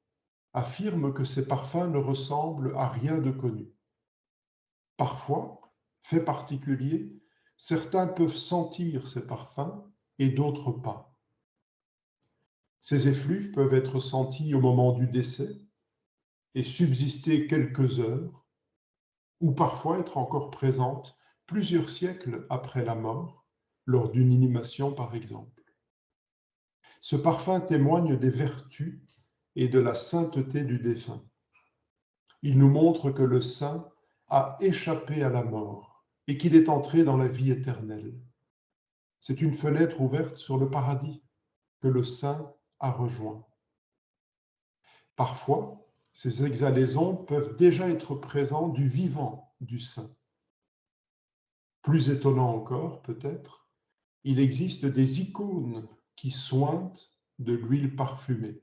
affirment que ces parfums ne ressemblent à rien de connu. Parfois, fait particulier, certains peuvent sentir ces parfums et d'autres pas. Ces effluves peuvent être sentis au moment du décès et subsister quelques heures, ou parfois être encore présentes plusieurs siècles après la mort, lors d'une inhumation par exemple. Ce parfum témoigne des vertus et de la sainteté du défunt. Il nous montre que le saint a échappé à la mort et qu'il est entré dans la vie éternelle. C'est une fenêtre ouverte sur le paradis que le saint a rejoint. Parfois, ces exhalaisons peuvent déjà être présentes du vivant du saint. Plus étonnant encore, peut-être, il existe des icônes qui sointent de l'huile parfumée.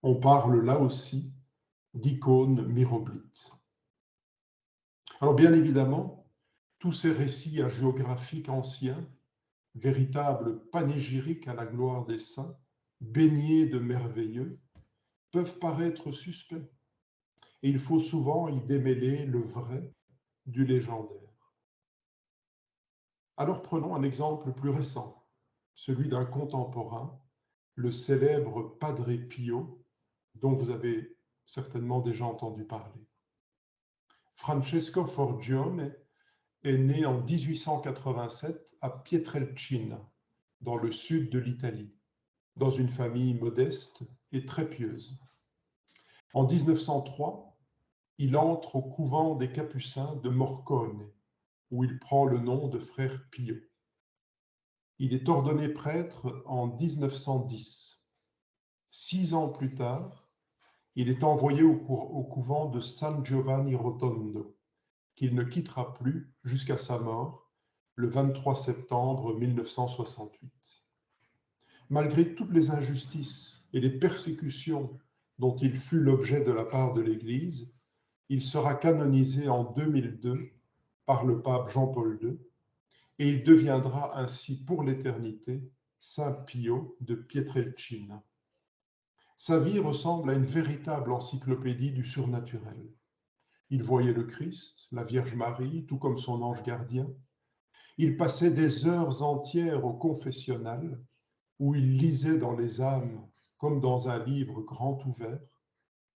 On parle là aussi d'icônes myroblites. Alors bien évidemment, tous ces récits hagiographiques anciens, véritables panégyriques à la gloire des saints, baignés de merveilleux, peuvent paraître suspects. Et il faut souvent y démêler le vrai du légendaire. Alors prenons un exemple plus récent, celui d'un contemporain, le célèbre Padre Pio, dont vous avez certainement déjà entendu parler. Francesco Forgione est né en 1887 à Pietrelcina, dans le sud de l'Italie, dans une famille modeste et très pieuse. En 1903, il entre au couvent des Capucins de Morcone, où il prend le nom de frère Pio. Il est ordonné prêtre en 1910. 6 ans plus tard, il est envoyé au couvent de San Giovanni Rotondo, qu'il ne quittera plus jusqu'à sa mort, le 23 septembre 1968. Malgré toutes les injustices et les persécutions dont il fut l'objet de la part de l'Église, il sera canonisé en 2002 par le pape Jean-Paul II et il deviendra ainsi pour l'éternité Saint Pio de Pietrelcina. Sa vie ressemble à une véritable encyclopédie du surnaturel. Il voyait le Christ, la Vierge Marie, tout comme son ange gardien. Il passait des heures entières au confessionnal où il lisait dans les âmes comme dans un livre grand ouvert,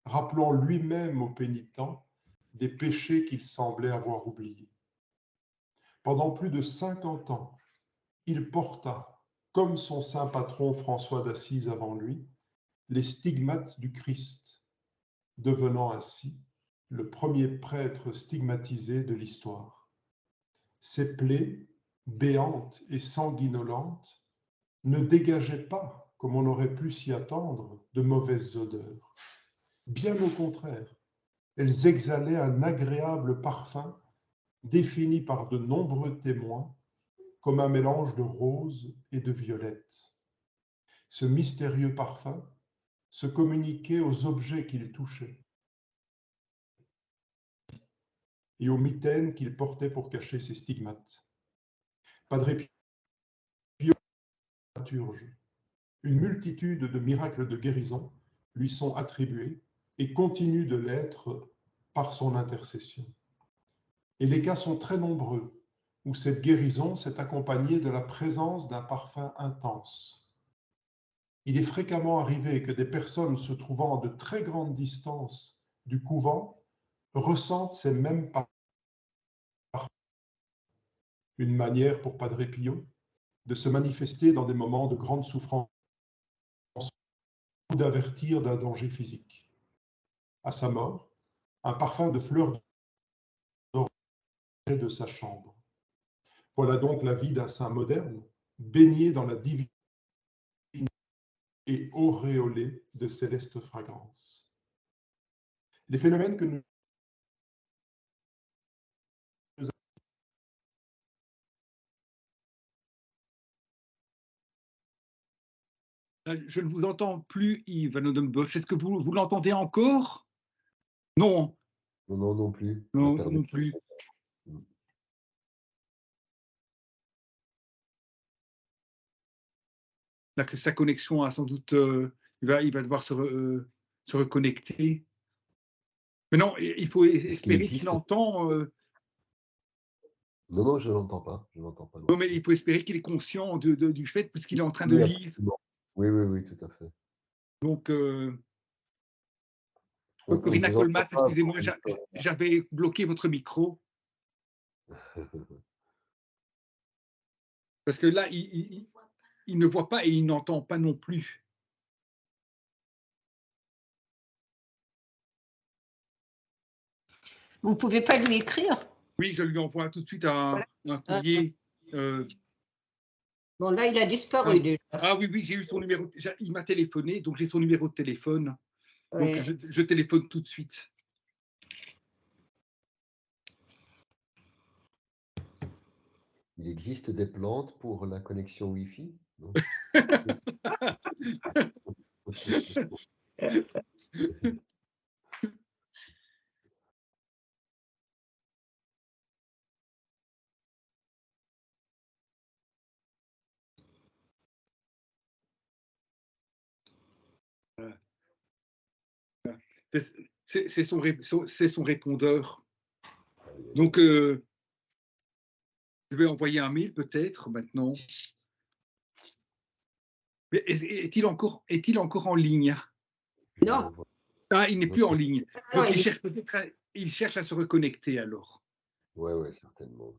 rappelant lui-même aux pénitents des péchés qu'il semblait avoir oubliés. Pendant plus de 50 ans, il porta, comme son saint patron François d'Assise avant lui, les stigmates du Christ, devenant ainsi le premier prêtre stigmatisé de l'histoire. Ses plaies, béantes et sanguinolentes, ne dégageaient pas, comme on aurait pu s'y attendre, de mauvaises odeurs. Bien au contraire, elles exhalaient un agréable parfum défini par de nombreux témoins comme un mélange de rose et de violette. Ce mystérieux parfum se communiquait aux objets qu'il touchait et aux mitaines qu'il portait pour cacher ses stigmates. Padre Pio, une multitude de miracles de guérison lui sont attribués et continuent de l'être par son intercession. Et les cas sont très nombreux où cette guérison s'est accompagnée de la présence d'un parfum intense. il est fréquemment arrivé que des personnes se trouvant à de très grandes distances du couvent ressentent ces mêmes parfums. Une manière pour Padre Pio de se manifester dans des moments de grande souffrance ou d'avertir d'un danger physique. À sa mort, un parfum de fleurs d'oranger de sa chambre. Voilà donc la vie d'un saint moderne, baigné dans la divinité et auréolé de célestes fragrances. Les phénomènes que nous Je ne vous entends plus, Yves Van Oudenbosch. Est-ce que vous l'entendez encore? Non, Non, non, non plus. On a non, perdu. non plus. Là, que sa connexion a sans doute, il va devoir se reconnecter. Mais non, il faut espérer qu'il entend. Non, non, je ne l'entends pas. Je l'entends pas. Non, mais il faut espérer qu'il est conscient du fait, puisqu'il est en train de Oui, lire. absolument. Oui, oui, oui, tout à fait. Donc, On ne Corinna vous entend Colmas, pas. excusez-moi, j'avais bloqué votre micro. Parce que là, il ne voit pas et il n'entend pas non plus. Vous ne pouvez pas lui écrire? Oui, je lui envoie tout de suite un courrier. Bon, là, il a disparu déjà. Ah oui, oui, j'ai eu son numéro. Il m'a téléphoné, donc j'ai son numéro de téléphone. Donc, Ouais. je téléphone tout de suite. Il existe des plantes pour la connexion Wi-Fi, non? C'est son répondeur. Donc, je vais envoyer un mail peut-être maintenant. Mais est-il encore en ligne? Non. Ah, il n'est plus en ligne. Non, Donc, il cherche à se reconnecter alors. Oui, oui, certainement.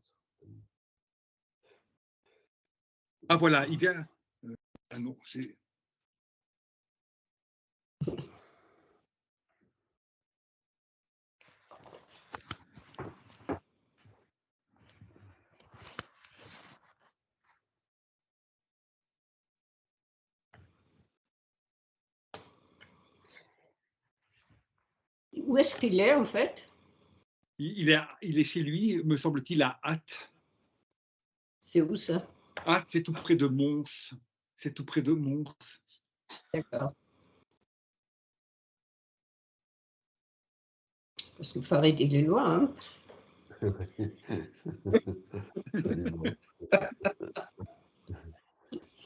Ah voilà, il vient. Ah non, c'est. Où est-ce qu'il est, en fait? Il est chez lui, me semble-t-il, à Ath. C'est où ça? Ath, c'est tout près de Mons. C'est tout près de Mons. D'accord. Parce que Farid, il est loin. Hein? Absolument.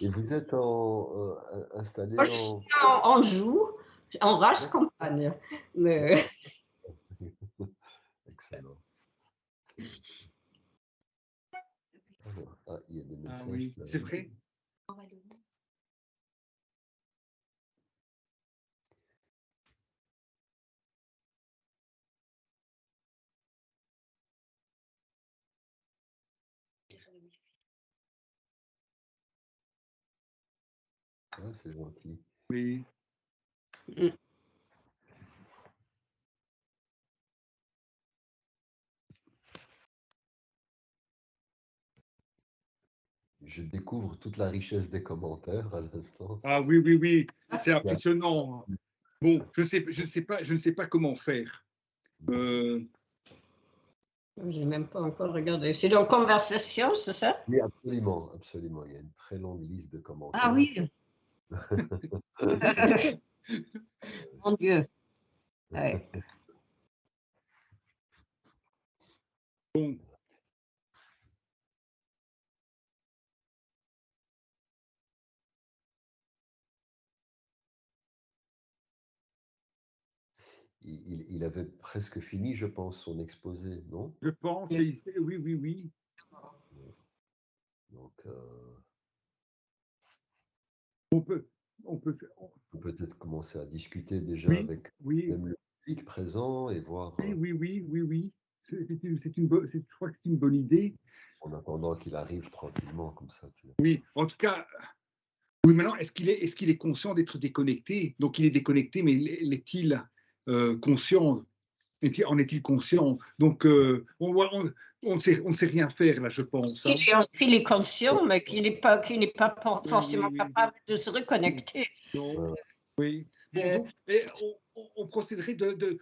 Et vous êtes installé Moi, je suis en Anjou, en race campagne. Mais... Excellent. Alors, il y a des messages. Ah oui, c'est vrai. Ah, c'est gentil. Oui. Je découvre toute la richesse des commentaires à l'instant. Ah oui, oui, oui. C'est impressionnant. Bon, je ne sais pas comment faire. Je n'ai même pas encore regardé. C'est dans Conversation, c'est ça? Oui, absolument, absolument. Il y a une très longue liste de commentaires. Ah oui. Mon Dieu. Ouais. Bon. Il avait presque fini, je pense, son exposé, non? Je pense, oui, oui, oui. Donc, on peut peut-être commencer à discuter déjà oui, avec oui, même le public présent et voir, oui. Je crois que c'est une bonne idée. en attendant qu'il arrive tranquillement comme ça. Oui, en tout cas, oui, maintenant, est-ce qu'il est conscient d'être déconnecté? Donc, il est déconnecté, mais l'est-il conscient? En est-il conscient? Donc, on ne sait rien faire, là, je pense. Hein. Qu'il est conscient, mais qu'il n'est pas forcément Oui. capable de se reconnecter. Non. Oui. Bon, Euh, donc, on procéderait de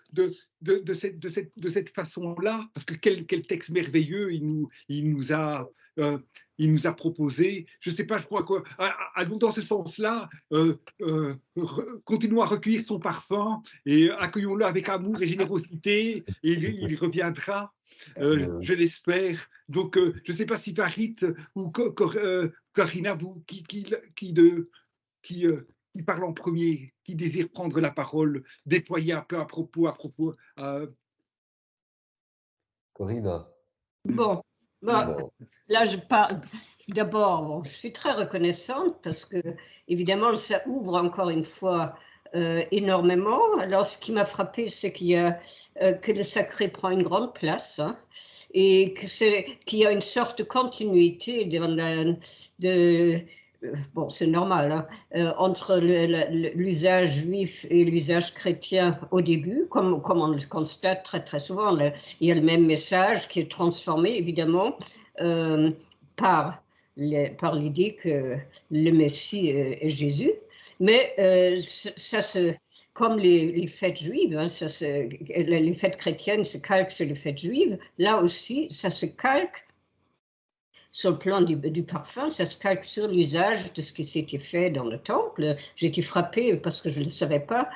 cette façon-là, parce que quel texte merveilleux il nous a proposé. Je ne sais pas, je crois quoi. Allons dans ce sens-là, continuons à recueillir son parfum et accueillons-le avec amour et générosité, et il reviendra. Je l'espère. Donc, je ne sais pas si Farid ou Karina, vous, qui parle en premier, qui désire prendre la parole, déployer un peu à propos. Corinna. Bon, là, je parle. D'abord, bon, je suis très reconnaissante parce que, évidemment, ça ouvre encore une fois énormément. Alors, ce qui m'a frappé, c'est que le sacré prend une grande place, hein, et qu'il y a une sorte de continuité bon, c'est normal, hein, entre l'usage juif et l'usage chrétien au début, comme on le constate très très souvent. Il y a le même message qui est transformé, évidemment, par l'idée que le Messie est Jésus. Mais comme les fêtes juives, hein, les fêtes chrétiennes se calquent sur les fêtes juives, là aussi, ça se calque sur le plan du parfum, ça se calque sur l'usage de ce qui s'était fait dans le temple. J'ai été frappée parce que je ne le savais pas,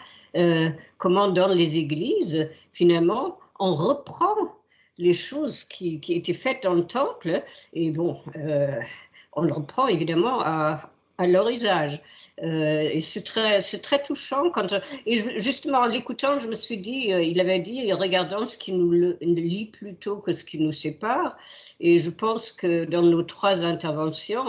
comment dans les églises, finalement, on reprend les choses qui étaient faites dans le temple, et bon, on le reprend évidemment à leur usage. Et c'est très touchant. Justement, en l'écoutant, je me suis dit, il avait dit, regardons ce qui nous lie plutôt que ce qui nous sépare. Et je pense que dans nos trois interventions,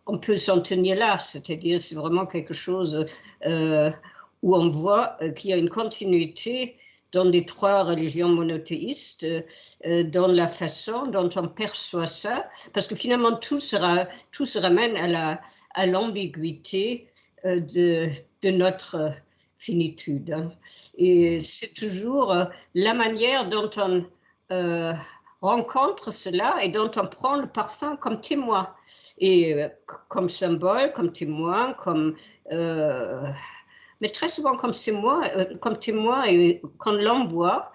on peut s'en tenir là. C'est-à-dire, c'est vraiment quelque chose où on voit qu'il y a une continuité dans les trois religions monothéistes, dans la façon dont on perçoit ça, parce que finalement tout se ramène à l'ambiguïté de notre finitude. Hein. Et c'est toujours la manière dont on rencontre cela et dont on prend le parfum comme témoin, et comme symbole, comme témoin, mais très souvent comme témoin et qu'on l'envoie.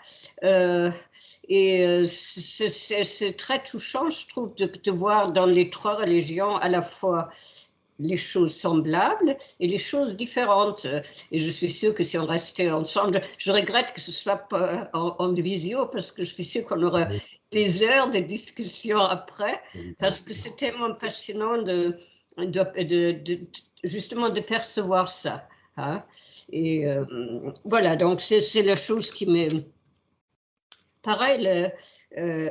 Et c'est très touchant, je trouve, de voir dans les trois religions à la fois les choses semblables et les choses différentes. Et je suis sûre que si on restait ensemble, je regrette que ce soit pas en visio, parce que je suis sûre qu'on aura des heures de discussion après, parce que c'est tellement passionnant justement de percevoir ça. Hein. Et voilà, donc c'est la chose qui m'est... Pareil,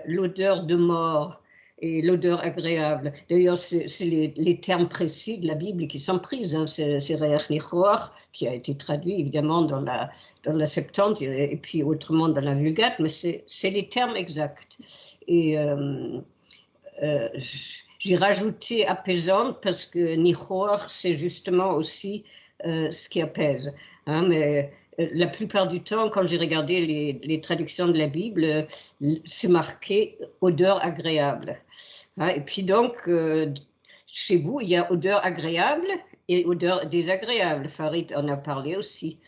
l'odeur de mort et l'odeur agréable. D'ailleurs, c'est les termes précis de la Bible qui sont prises. Hein. C'est Reach Nichoach, qui a été traduit évidemment dans la Septante et puis autrement dans la Vulgate, mais c'est les termes exacts. Et j'ai rajouté apaisante parce que Nichoach, c'est justement aussi ce qui apaise. Hein, mais la plupart du temps, quand j'ai regardé les traductions de la Bible, c'est marqué odeur agréable. Hein, et puis donc, chez vous, il y a odeur agréable et odeur désagréable. Farid en a parlé aussi.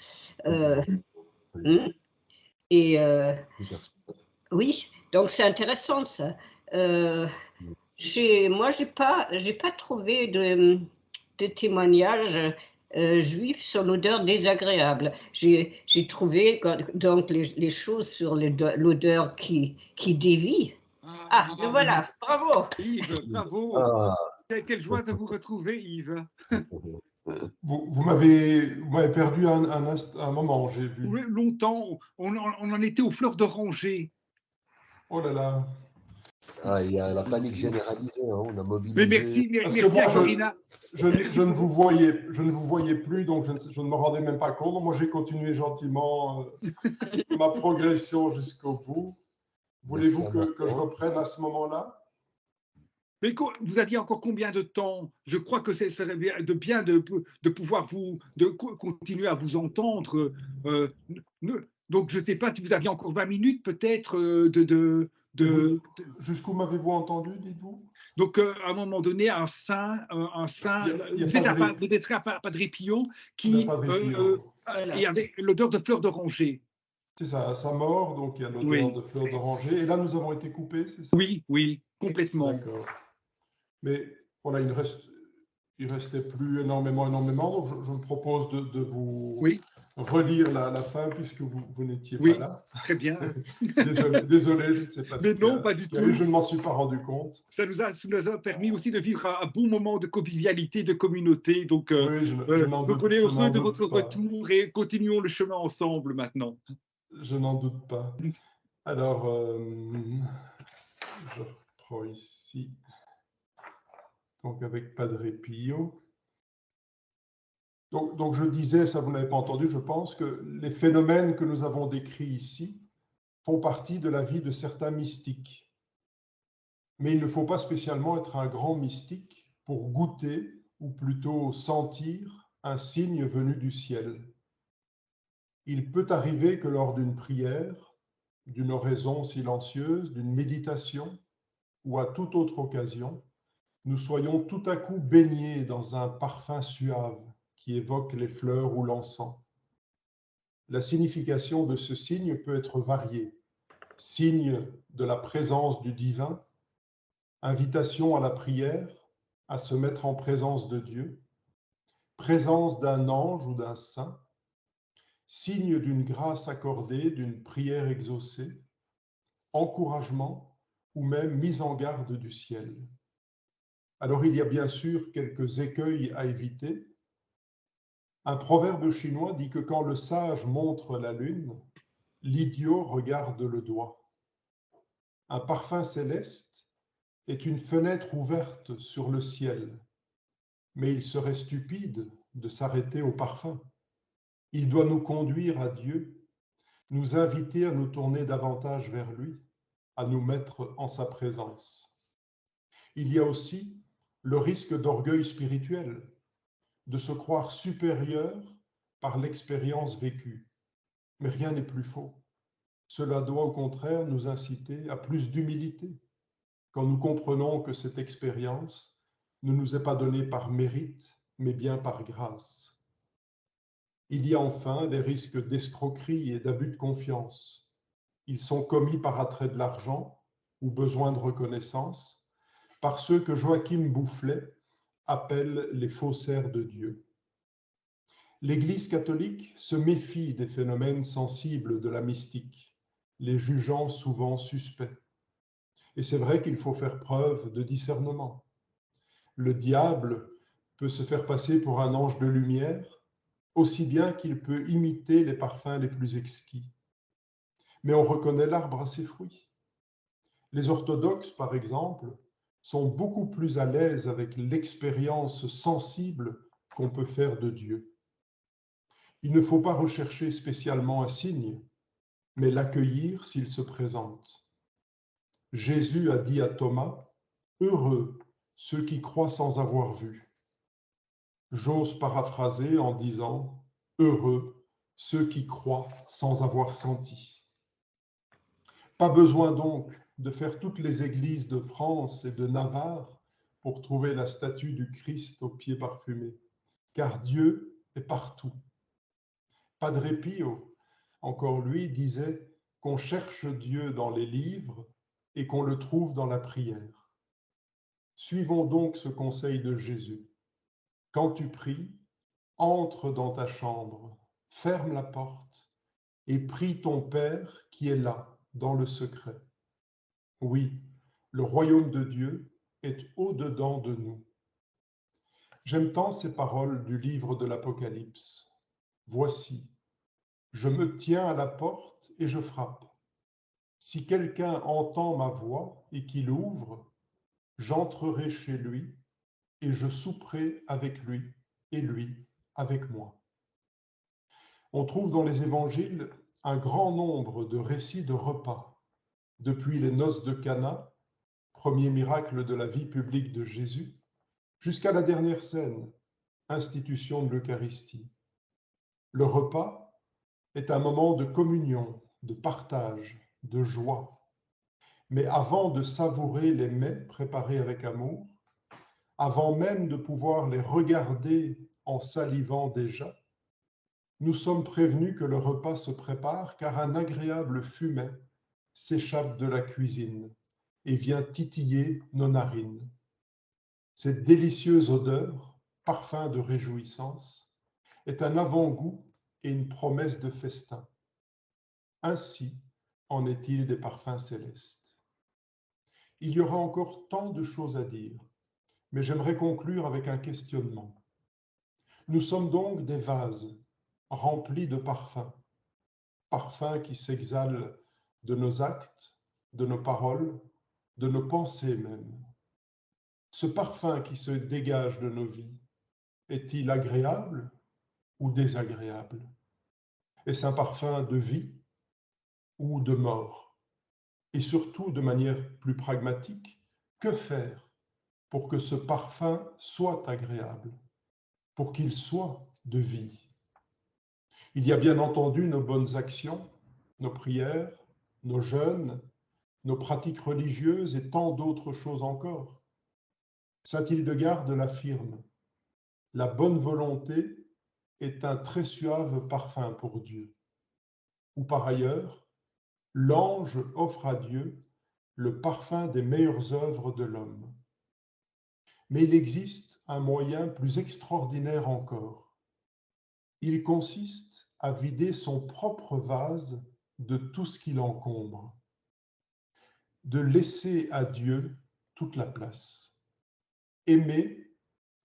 Et oui, donc c'est intéressant ça. Moi, j'ai pas trouvé de témoignage juif sur l'odeur désagréable. J'ai trouvé donc les choses sur l'odeur qui dévie. Le voilà, bravo. Yves, bravo. Quelle joie de vous retrouver, Yves. Vous m'avez perdu un moment, j'ai vu. Longtemps, on en était aux fleurs d'oranger. Oh là là. Ah, il y a la panique généralisée, hein, on a Mais mobilisé. Parce que merci moi, à Corina. je ne vous voyais plus, donc je ne me rendais même pas compte. Moi, j'ai continué gentiment ma progression jusqu'au bout. Merci Voulez-vous à que je Marion. reprenne à ce moment-là? Mais vous aviez encore combien de temps? Je crois que ce serait bien de pouvoir continuer à vous entendre. Donc, je ne sais pas si vous aviez encore 20 minutes peut-être Jusqu'où m'avez-vous entendu, dites-vous? Donc, à un moment donné, un saint, Il y a vous êtes Padre, à Padre Pio le qui Padre Pio. et avec l'odeur de fleurs d'oranger. C'est ça, à sa mort, donc il y a l'odeur Oui, de fleurs d'oranger. Et là, nous avons été coupés, c'est ça? oui, complètement. D'accord. Mais voilà, il restait plus énormément. Donc je me propose de vous Oui, relire la fin puisque vous n'étiez pas oui, là. très bien. Désolé, je ne sais pas Mais non, pas ce du qu'il y a eu, tout. je ne m'en suis pas rendu compte. Ça nous a permis aussi de vivre un bon moment de convivialité, de communauté. Donc, Oui, donc on est je heureux n'en de votre doute pas. retour et continuons le chemin ensemble maintenant. Je n'en doute pas. Alors, je reprends ici, donc avec Padre Pio. Donc je disais, ça vous n'avez pas entendu, je pense que les phénomènes que nous avons décrits ici font partie de la vie de certains mystiques. Mais il ne faut pas spécialement être un grand mystique pour goûter, ou plutôt sentir, un signe venu du ciel. Il peut arriver que lors d'une prière, d'une oraison silencieuse, d'une méditation, ou à toute autre occasion, nous soyons tout à coup baignés dans un parfum suave qui évoque les fleurs ou l'encens. La signification de ce signe peut être variée. Signe de la présence du divin, invitation à la prière, à se mettre en présence de Dieu, présence d'un ange ou d'un saint, signe d'une grâce accordée, d'une prière exaucée, encouragement ou même mise en garde du ciel. Alors il y a bien sûr quelques écueils à éviter. Un proverbe chinois dit que quand le sage montre la lune, l'idiot regarde le doigt. Un parfum céleste est une fenêtre ouverte sur le ciel, mais il serait stupide de s'arrêter au parfum. Il doit nous conduire à Dieu, nous inviter à nous tourner davantage vers lui, à nous mettre en sa présence. Il y a aussi le risque d'orgueil spirituel, de se croire supérieur par l'expérience vécue. Mais rien n'est plus faux. Cela doit au contraire nous inciter à plus d'humilité, quand nous comprenons que cette expérience ne nous est pas donnée par mérite, mais bien par grâce. Il y a enfin les risques d'escroquerie et d'abus de confiance. Ils sont commis par attrait de l'argent ou besoin de reconnaissance, par ceux que Joachim Boufflet appelle les faussaires de Dieu. L'Église catholique se méfie des phénomènes sensibles de la mystique, les jugeant souvent suspects. Et c'est vrai qu'il faut faire preuve de discernement. Le diable peut se faire passer pour un ange de lumière, aussi bien qu'il peut imiter les parfums les plus exquis. Mais on reconnaît l'arbre à ses fruits. Les orthodoxes, par exemple, sont beaucoup plus à l'aise avec l'expérience sensible qu'on peut faire de Dieu. Il ne faut pas rechercher spécialement un signe, mais l'accueillir s'il se présente. Jésus a dit à Thomas, « Heureux ceux qui croient sans avoir vu ». J'ose paraphraser en disant, « Heureux ceux qui croient sans avoir senti ». Pas besoin donc de faire toutes les églises de France et de Navarre pour trouver la statue du Christ aux pieds parfumés, car Dieu est partout. Padre Pio, encore lui, disait qu'on cherche Dieu dans les livres et qu'on le trouve dans la prière. Suivons donc ce conseil de Jésus. Quand tu pries, entre dans ta chambre, ferme la porte et prie ton Père qui est là, dans le secret. Oui, le royaume de Dieu est au-dedans de nous. J'aime tant ces paroles du livre de l'Apocalypse. Voici, je me tiens à la porte et je frappe. Si quelqu'un entend ma voix et qu'il ouvre, j'entrerai chez lui et je souperai avec lui et lui avec moi. On trouve dans les évangiles un grand nombre de récits de repas, depuis les noces de Cana, premier miracle de la vie publique de Jésus, jusqu'à la dernière scène, institution de l'Eucharistie. Le repas est un moment de communion, de partage, de joie. Mais avant de savourer les mets préparés avec amour, avant même de pouvoir les regarder en salivant déjà, nous sommes prévenus que le repas se prépare car un agréable fumet s'échappe de la cuisine et vient titiller nos narines. Cette délicieuse odeur, parfum de réjouissance, est un avant-goût et une promesse de festin. Ainsi en est-il des parfums célestes. Il y aura encore tant de choses à dire, mais j'aimerais conclure avec un questionnement. Nous sommes donc des vases remplis de parfums, parfums qui s'exhalent de nos actes, de nos paroles, de nos pensées même. Ce parfum qui se dégage de nos vies, est-il agréable ou désagréable? Est-ce un parfum de vie ou de mort? Et surtout, de manière plus pragmatique, que faire pour que ce parfum soit agréable, pour qu'il soit de vie? Il y a bien entendu nos bonnes actions, nos prières, nos jeûnes, nos pratiques religieuses et tant d'autres choses encore. Saint Hildegarde l'affirme, la bonne volonté est un très suave parfum pour Dieu. Ou par ailleurs, l'ange offre à Dieu le parfum des meilleures œuvres de l'homme. Mais il existe un moyen plus extraordinaire encore. Il consiste à vider son propre vase de tout ce qui l'encombre, de laisser à Dieu toute la place. Aimer,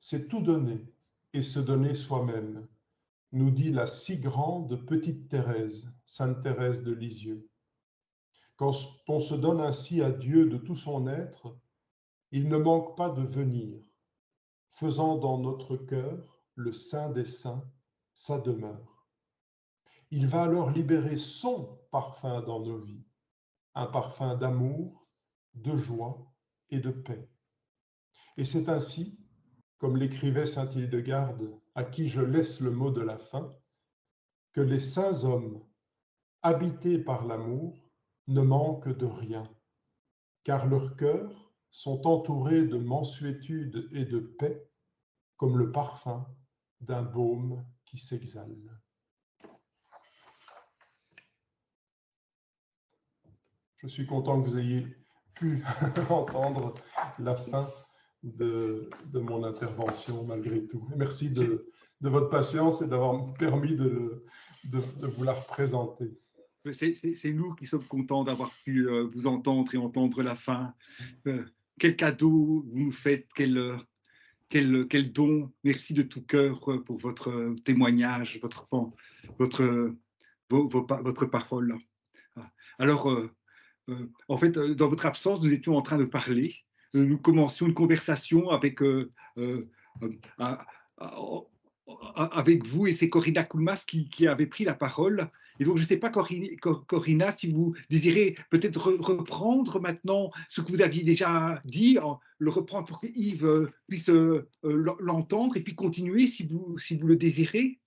c'est tout donner et se donner soi-même, nous dit la si grande petite Thérèse, Sainte Thérèse de Lisieux. Quand on se donne ainsi à Dieu de tout son être, il ne manque pas de venir, faisant dans notre cœur, le Saint des Saints, sa demeure. Il va alors libérer son parfum dans nos vies, un parfum d'amour, de joie et de paix. Et c'est ainsi, comme l'écrivait saint Hildegarde, à qui je laisse le mot de la fin, que les saints hommes, habités par l'amour, ne manquent de rien, car leurs cœurs sont entourés de mansuétude et de paix, comme le parfum d'un baume qui s'exhale. Je suis content que vous ayez pu entendre la fin de mon intervention malgré tout. Merci de votre patience et d'avoir permis de vous la représenter. C'est nous qui sommes contents d'avoir pu vous entendre et entendre la fin. Quel cadeau vous nous faites, quel don. Merci de tout cœur pour votre témoignage, votre parole. Alors, en fait, dans votre absence, nous étions en train de parler. Nous commencions une conversation avec vous, et c'est Corinna Koulmas qui avait pris la parole. Et donc, je ne sais pas, Corinna, si vous désirez peut-être reprendre maintenant ce que vous aviez déjà dit, le reprendre pour que Yves puisse l'entendre, et puis continuer si vous le désirez.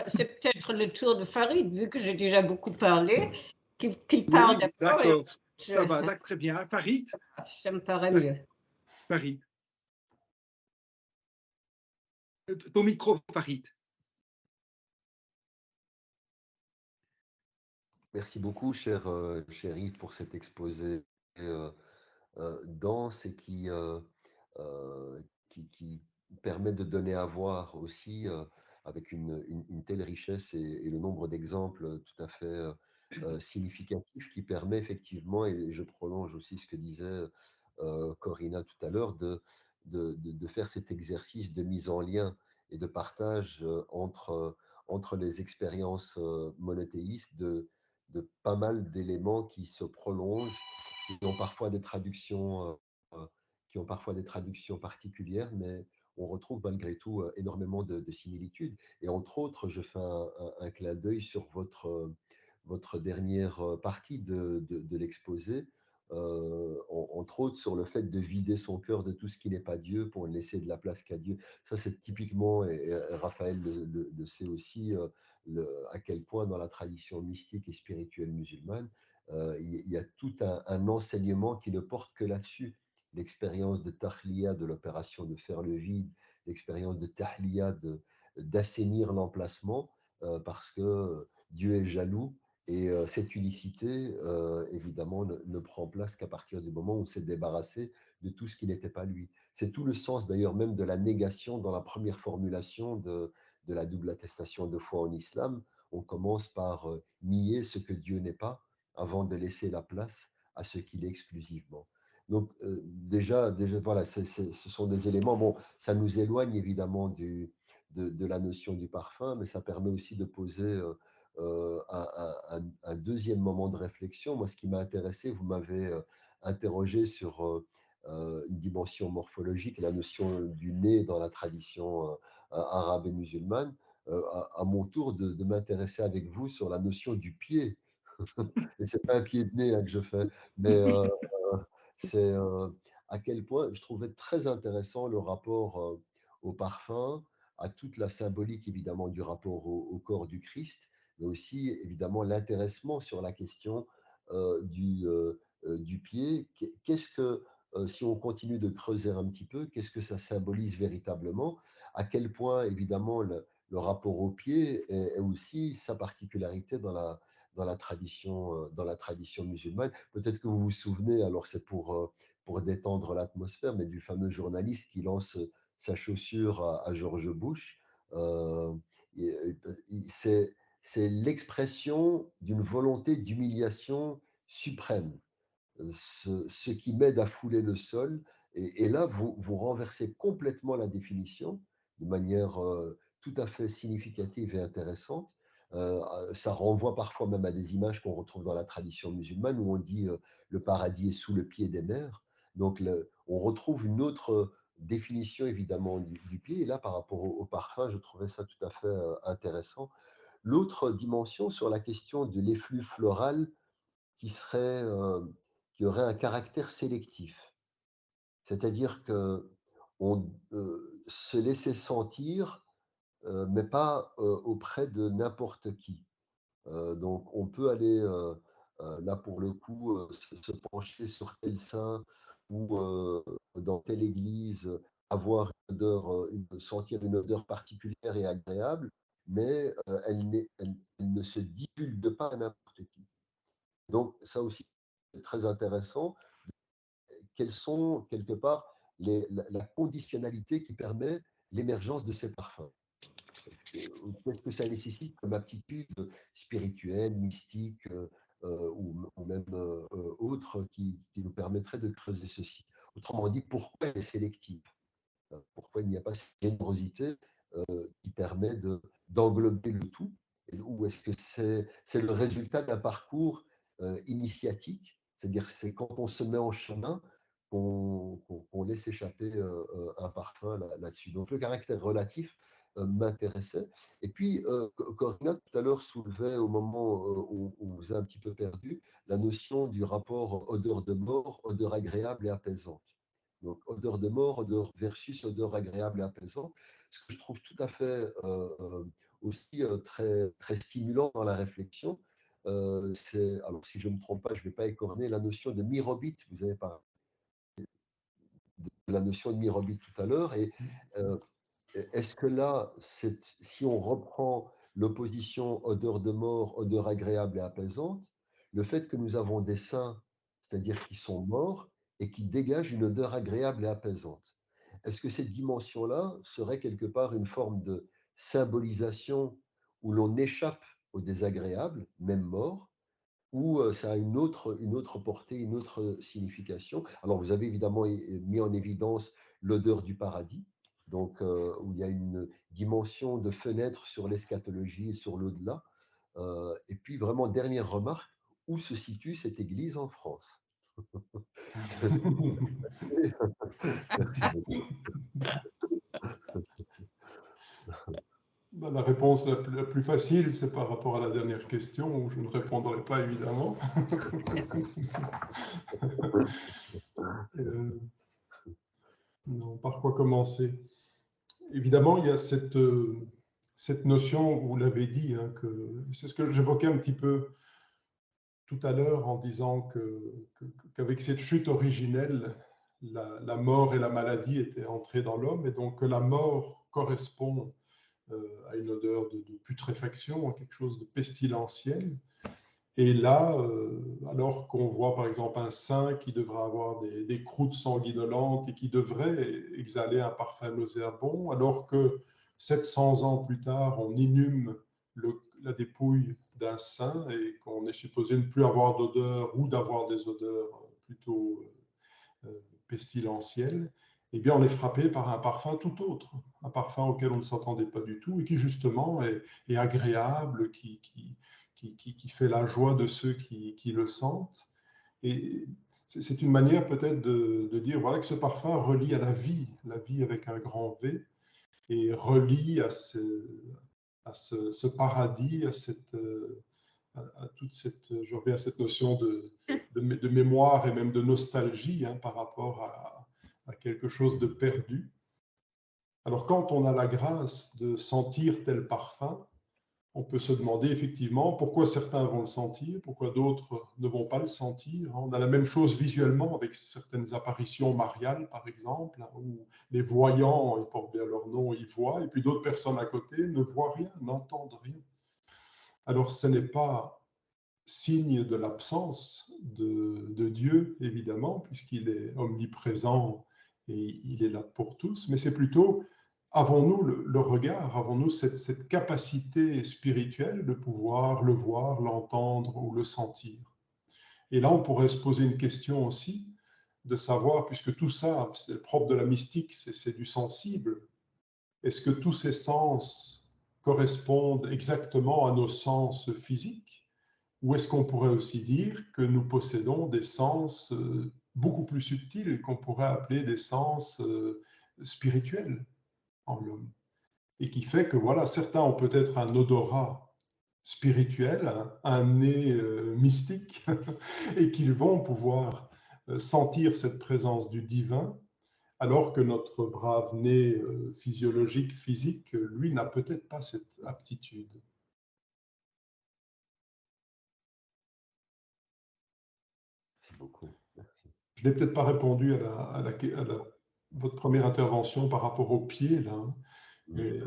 C'est peut-être le tour de Farid, vu que j'ai déjà beaucoup parlé, qu'il parle oui, d'accord, ça va, très bien. Farid? Ça me paraît mieux. Farid. Ton micro, Farid. Merci beaucoup, cher Yves, pour cet exposé dense et qui permet de donner à voir aussi avec une telle richesse et le nombre d'exemples tout à fait significatifs qui permet effectivement, et je prolonge aussi ce que disait Corinna tout à l'heure, de faire cet exercice de mise en lien et de partage entre les expériences monothéistes, pas mal d'éléments qui se prolongent, qui ont parfois des traductions, qui ont parfois des traductions particulières, mais on retrouve malgré tout énormément de similitudes. Et entre autres, je fais un clin d'œil sur votre dernière partie de l'exposé, entre autres sur le fait de vider son cœur de tout ce qui n'est pas Dieu pour ne laisser de la place qu'à Dieu. Ça, c'est typiquement, et Raphaël le sait aussi, à quel point dans la tradition mystique et spirituelle musulmane, il y a tout un enseignement qui ne porte que là-dessus. L'expérience de tahliya, de l'opération de faire le vide, l'expérience de tahliya, d'assainir l'emplacement, parce que Dieu est jaloux et cette unicité, évidemment, ne prend place qu'à partir du moment où on s'est débarrassé de tout ce qui n'était pas lui. C'est tout le sens d'ailleurs même de la négation dans la première formulation de la double attestation de foi en islam. On commence par nier ce que Dieu n'est pas avant de laisser la place à ce qu'il est exclusivement. Donc déjà voilà, ce sont des éléments. Bon, ça nous éloigne évidemment de la notion du parfum, mais ça permet aussi de poser un deuxième moment de réflexion. Moi, ce qui m'a intéressé, vous m'avez interrogé sur une dimension morphologique, la notion du nez dans la tradition arabe et musulmane. À mon tour de m'intéresser avec vous sur la notion du pied. Et c'est pas un pied de nez que je fais, mais c'est à quel point je trouvais très intéressant le rapport au parfum, à toute la symbolique évidemment du rapport au corps du Christ, mais aussi évidemment l'intéressement sur la question du pied. Qu'est-ce que, si on continue de creuser un petit peu, qu'est-ce que ça symbolise véritablement? À quel point évidemment le rapport au pied est aussi sa particularité dans la tradition musulmane. Peut-être que vous vous souvenez, alors c'est pour détendre l'atmosphère, mais du fameux journaliste qui lance sa chaussure à George Bush. Euh, c'est l'expression d'une volonté d'humiliation suprême, ce qui m'aide à fouler le sol. Et là, vous renversez complètement la définition de manière tout à fait significative et intéressante. Ça renvoie parfois même à des images qu'on retrouve dans la tradition musulmane où on dit le paradis est sous le pied des mers. Donc on retrouve une autre définition évidemment du pied. Et là, par rapport au parfum, je trouvais ça tout à fait intéressant. L'autre dimension sur la question de l'effluve floral qui serait, qui aurait un caractère sélectif. C'est-à-dire que on se laisser sentir, mais pas auprès de n'importe qui. Donc on peut aller là pour le coup se pencher sur tel saint ou dans telle église, avoir une odeur, sentir une odeur particulière et agréable, mais elle ne se divulgue pas à n'importe qui. Donc ça aussi, c'est très intéressant. Quelles sont quelque part la conditionnalité qui permet l'émergence de ces parfums? Qu'est-ce que ça nécessite comme aptitude spirituelle, mystique ou même autre qui nous permettrait de creuser ceci? Autrement dit, pourquoi elle est sélective? Pourquoi il n'y a pas cette générosité qui permet d'englober le tout? Ou est-ce que c'est le résultat d'un parcours initiatique? C'est-à-dire c'est quand on se met en chemin qu'on laisse échapper un parfum là-dessus. Donc le caractère relatif m'intéressait. Et puis, Corinna, tout à l'heure, soulevait au moment où on vous a un petit peu perdu, la notion du rapport odeur de mort, odeur agréable et apaisante. Donc, odeur de mort, odeur versus odeur agréable et apaisante. Ce que je trouve tout à fait aussi très, très stimulant dans la réflexion, c'est, alors si je ne me trompe pas, je ne vais pas écorner la notion de mirobit. Vous avez parlé de la notion de mirobit tout à l'heure. Et euh, est-ce que là, si on reprend l'opposition odeur de mort, odeur agréable et apaisante, le fait que nous avons des saints, c'est-à-dire qui sont morts et qui dégagent une odeur agréable et apaisante, est-ce que cette dimension-là serait quelque part une forme de symbolisation où l'on échappe au désagréable, même mort, ou ça a une autre portée, une autre signification? Alors, vous avez évidemment mis en évidence l'odeur du paradis, donc où il y a une dimension de fenêtre sur l'eschatologie et sur l'au-delà. Et puis, vraiment, dernière remarque, où se situe cette église en France? Merci beaucoup. Ben, la réponse la plus facile, c'est par rapport à la dernière question, où je ne répondrai pas évidemment. Non, par quoi commencer? Évidemment, il y a cette notion, vous l'avez dit, hein, c'est ce que j'évoquais un petit peu tout à l'heure en disant qu'avec cette chute originelle, la mort et la maladie étaient entrées dans l'homme, et donc que la mort correspond à une odeur de putréfaction, à quelque chose de pestilentiel. Et là, alors qu'on voit par exemple un saint qui devrait avoir des croûtes sanguinolentes et qui devrait exhaler un parfum nauséabond, alors que 700 ans plus tard, on inhume la dépouille d'un saint et qu'on est supposé ne plus avoir d'odeur ou d'avoir des odeurs plutôt pestilentielles, eh bien on est frappé par un parfum tout autre, un parfum auquel on ne s'attendait pas du tout et qui justement est agréable, qui fait la joie de ceux qui le sentent. Et c'est une manière peut-être de dire voilà, que ce parfum relie à la vie avec un grand V, et relie à ce paradis, à toute cette, je reviens à cette notion de mémoire et même de nostalgie, hein, par rapport à quelque chose de perdu. Alors quand on a la grâce de sentir tel parfum, on peut se demander effectivement pourquoi certains vont le sentir, pourquoi d'autres ne vont pas le sentir. On a la même chose visuellement avec certaines apparitions mariales, par exemple, où les voyants, ils portent bien leur nom, ils voient, et puis d'autres personnes à côté ne voient rien, n'entendent rien. Alors ce n'est pas signe de l'absence de Dieu, évidemment, puisqu'il est omniprésent et il est là pour tous, mais c'est plutôt, avons-nous le regard, avons-nous cette capacité spirituelle de pouvoir le voir, l'entendre ou le sentir? Et là, on pourrait se poser une question aussi, de savoir, puisque tout ça, c'est le propre de la mystique, c'est du sensible, est-ce que tous ces sens correspondent exactement à nos sens physiques? Ou est-ce qu'on pourrait aussi dire que nous possédons des sens beaucoup plus subtils, qu'on pourrait appeler des sens spirituels en l'homme? Et qui fait que, voilà, certains ont peut-être un odorat spirituel, un nez mystique, et qu'ils vont pouvoir sentir cette présence du divin, alors que notre brave nez physiologique, physique, lui, n'a peut-être pas cette aptitude. Merci beaucoup. Merci. Je n'ai peut-être pas répondu à votre première intervention par rapport aux pieds, là.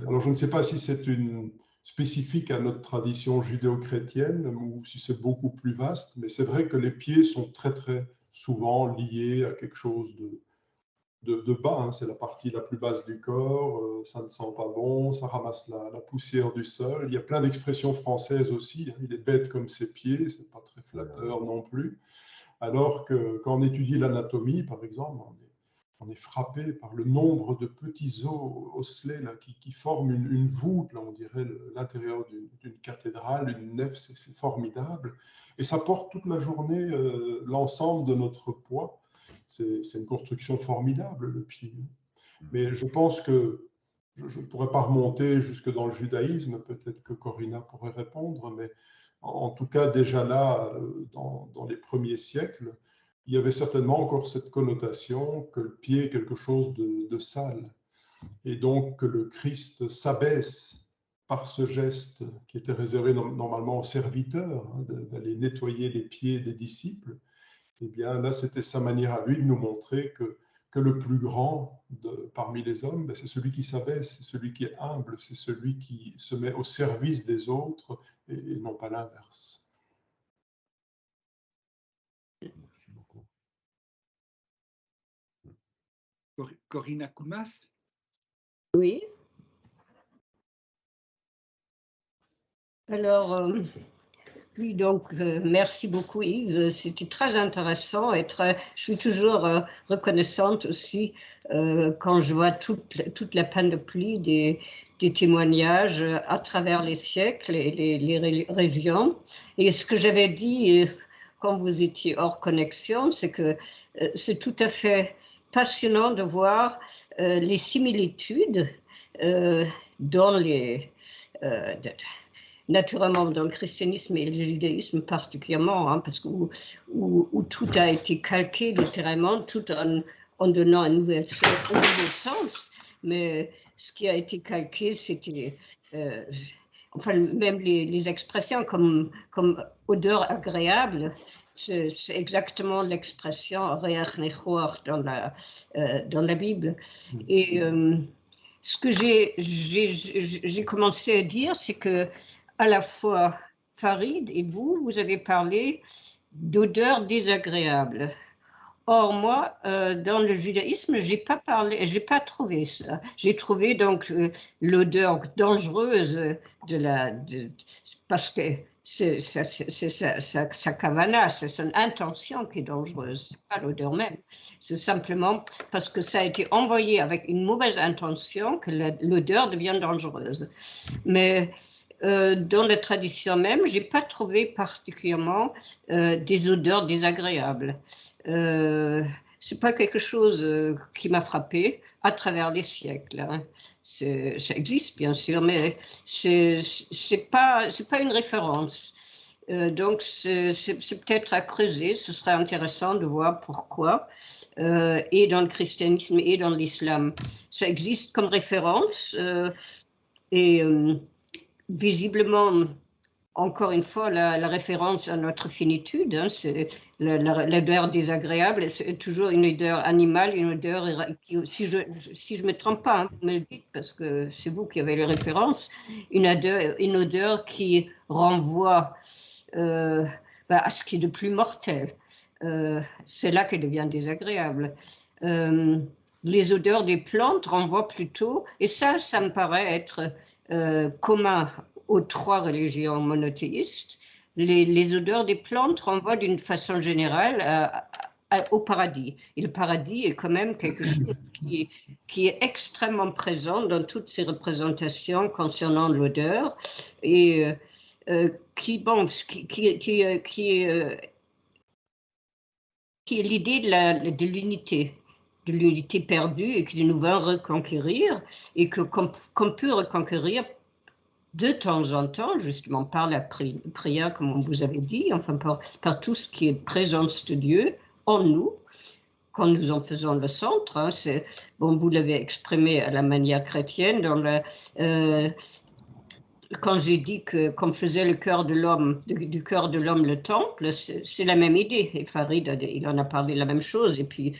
Alors, je ne sais pas si c'est spécifique à notre tradition judéo-chrétienne ou si c'est beaucoup plus vaste, mais c'est vrai que les pieds sont très, très souvent liés à quelque chose de bas, hein. C'est la partie la plus basse du corps, ça ne sent pas bon, ça ramasse la poussière du sol. Il y a plein d'expressions françaises aussi, hein. Il est bête comme ses pieds, c'est pas très flatteur non plus. Alors que quand on étudie l'anatomie, par exemple, on est frappé par le nombre de petits osselets là, qui forment une voûte, là, on dirait l'intérieur d'une cathédrale, une nef, c'est formidable. Et ça porte toute la journée l'ensemble de notre poids. C'est une construction formidable, le pied. Mais je pense que je ne pourrais pas remonter jusque dans le judaïsme, peut-être que Corinna pourrait répondre, mais en tout cas, déjà là, dans les premiers siècles, il y avait certainement encore cette connotation que le pied est quelque chose de sale. Et donc que le Christ s'abaisse par ce geste qui était réservé normalement aux serviteurs, hein, d'aller nettoyer les pieds des disciples. Eh bien là, c'était sa manière à lui de nous montrer que le plus grand parmi les hommes, c'est celui qui s'abaisse, c'est celui qui est humble, c'est celui qui se met au service des autres et non pas l'inverse. Merci beaucoup. Corinna Koumas? Oui. Alors, Oui, donc merci beaucoup Yves, c'était très intéressant et je suis toujours reconnaissante aussi quand je vois toute la panoplie des témoignages à travers les siècles et les régions. Et ce que j'avais dit quand vous étiez hors connexion, c'est que c'est tout à fait passionnant de voir les similitudes dans naturellement dans le christianisme et le judaïsme particulièrement, hein, parce que où tout a été calqué littéralement, tout en donnant un nouveau sens, mais ce qui a été calqué, c'était enfin même les expressions comme odeur agréable, c'est exactement l'expression reach nechor dans la Bible. Et ce que j'ai commencé à dire, c'est que à la fois Farid et vous avez parlé d'odeurs désagréables. Or, moi, dans le judaïsme, j'ai pas trouvé ça. J'ai trouvé donc l'odeur dangereuse parce que c'est sa kavana, c'est son intention qui est dangereuse, c'est pas l'odeur même. C'est simplement parce que ça a été envoyé avec une mauvaise intention que l'odeur devient dangereuse. Mais dans la tradition même, j'ai pas trouvé particulièrement des odeurs désagréables. C'est pas quelque chose qui m'a frappé à travers les siècles. Hein. Ça existe bien sûr, mais c'est pas une référence. Donc c'est peut-être à creuser. Ce serait intéressant de voir pourquoi. Et dans le christianisme et dans l'islam, ça existe comme référence et visiblement, encore une fois, la référence à notre finitude, hein, c'est l'odeur désagréable, c'est toujours une odeur animale, une odeur, si je me trompe pas, hein, vous me le dites parce que c'est vous qui avez les références, une odeur qui renvoie à ce qui est de plus mortel. C'est là qu'elle devient désagréable. Les odeurs des plantes renvoient plutôt, et ça me paraît être commun aux trois religions monothéistes, les odeurs des plantes renvoient d'une façon générale au paradis. Et le paradis est quand même quelque chose qui est extrêmement présent dans toutes ces représentations concernant l'odeur et qui est l'idée de l'unité perdue et que nous devons reconquérir et qu'on peut reconquérir de temps en temps, justement par la prière, comme on vous avait dit, enfin par tout ce qui est présence de Dieu en nous, quand nous en faisons le centre. Hein, bon, vous l'avez exprimé à la manière chrétienne quand j'ai dit qu'on faisait du cœur de l'homme le temple, c'est la même idée. Et Farid, il en a parlé la même chose. Et puis,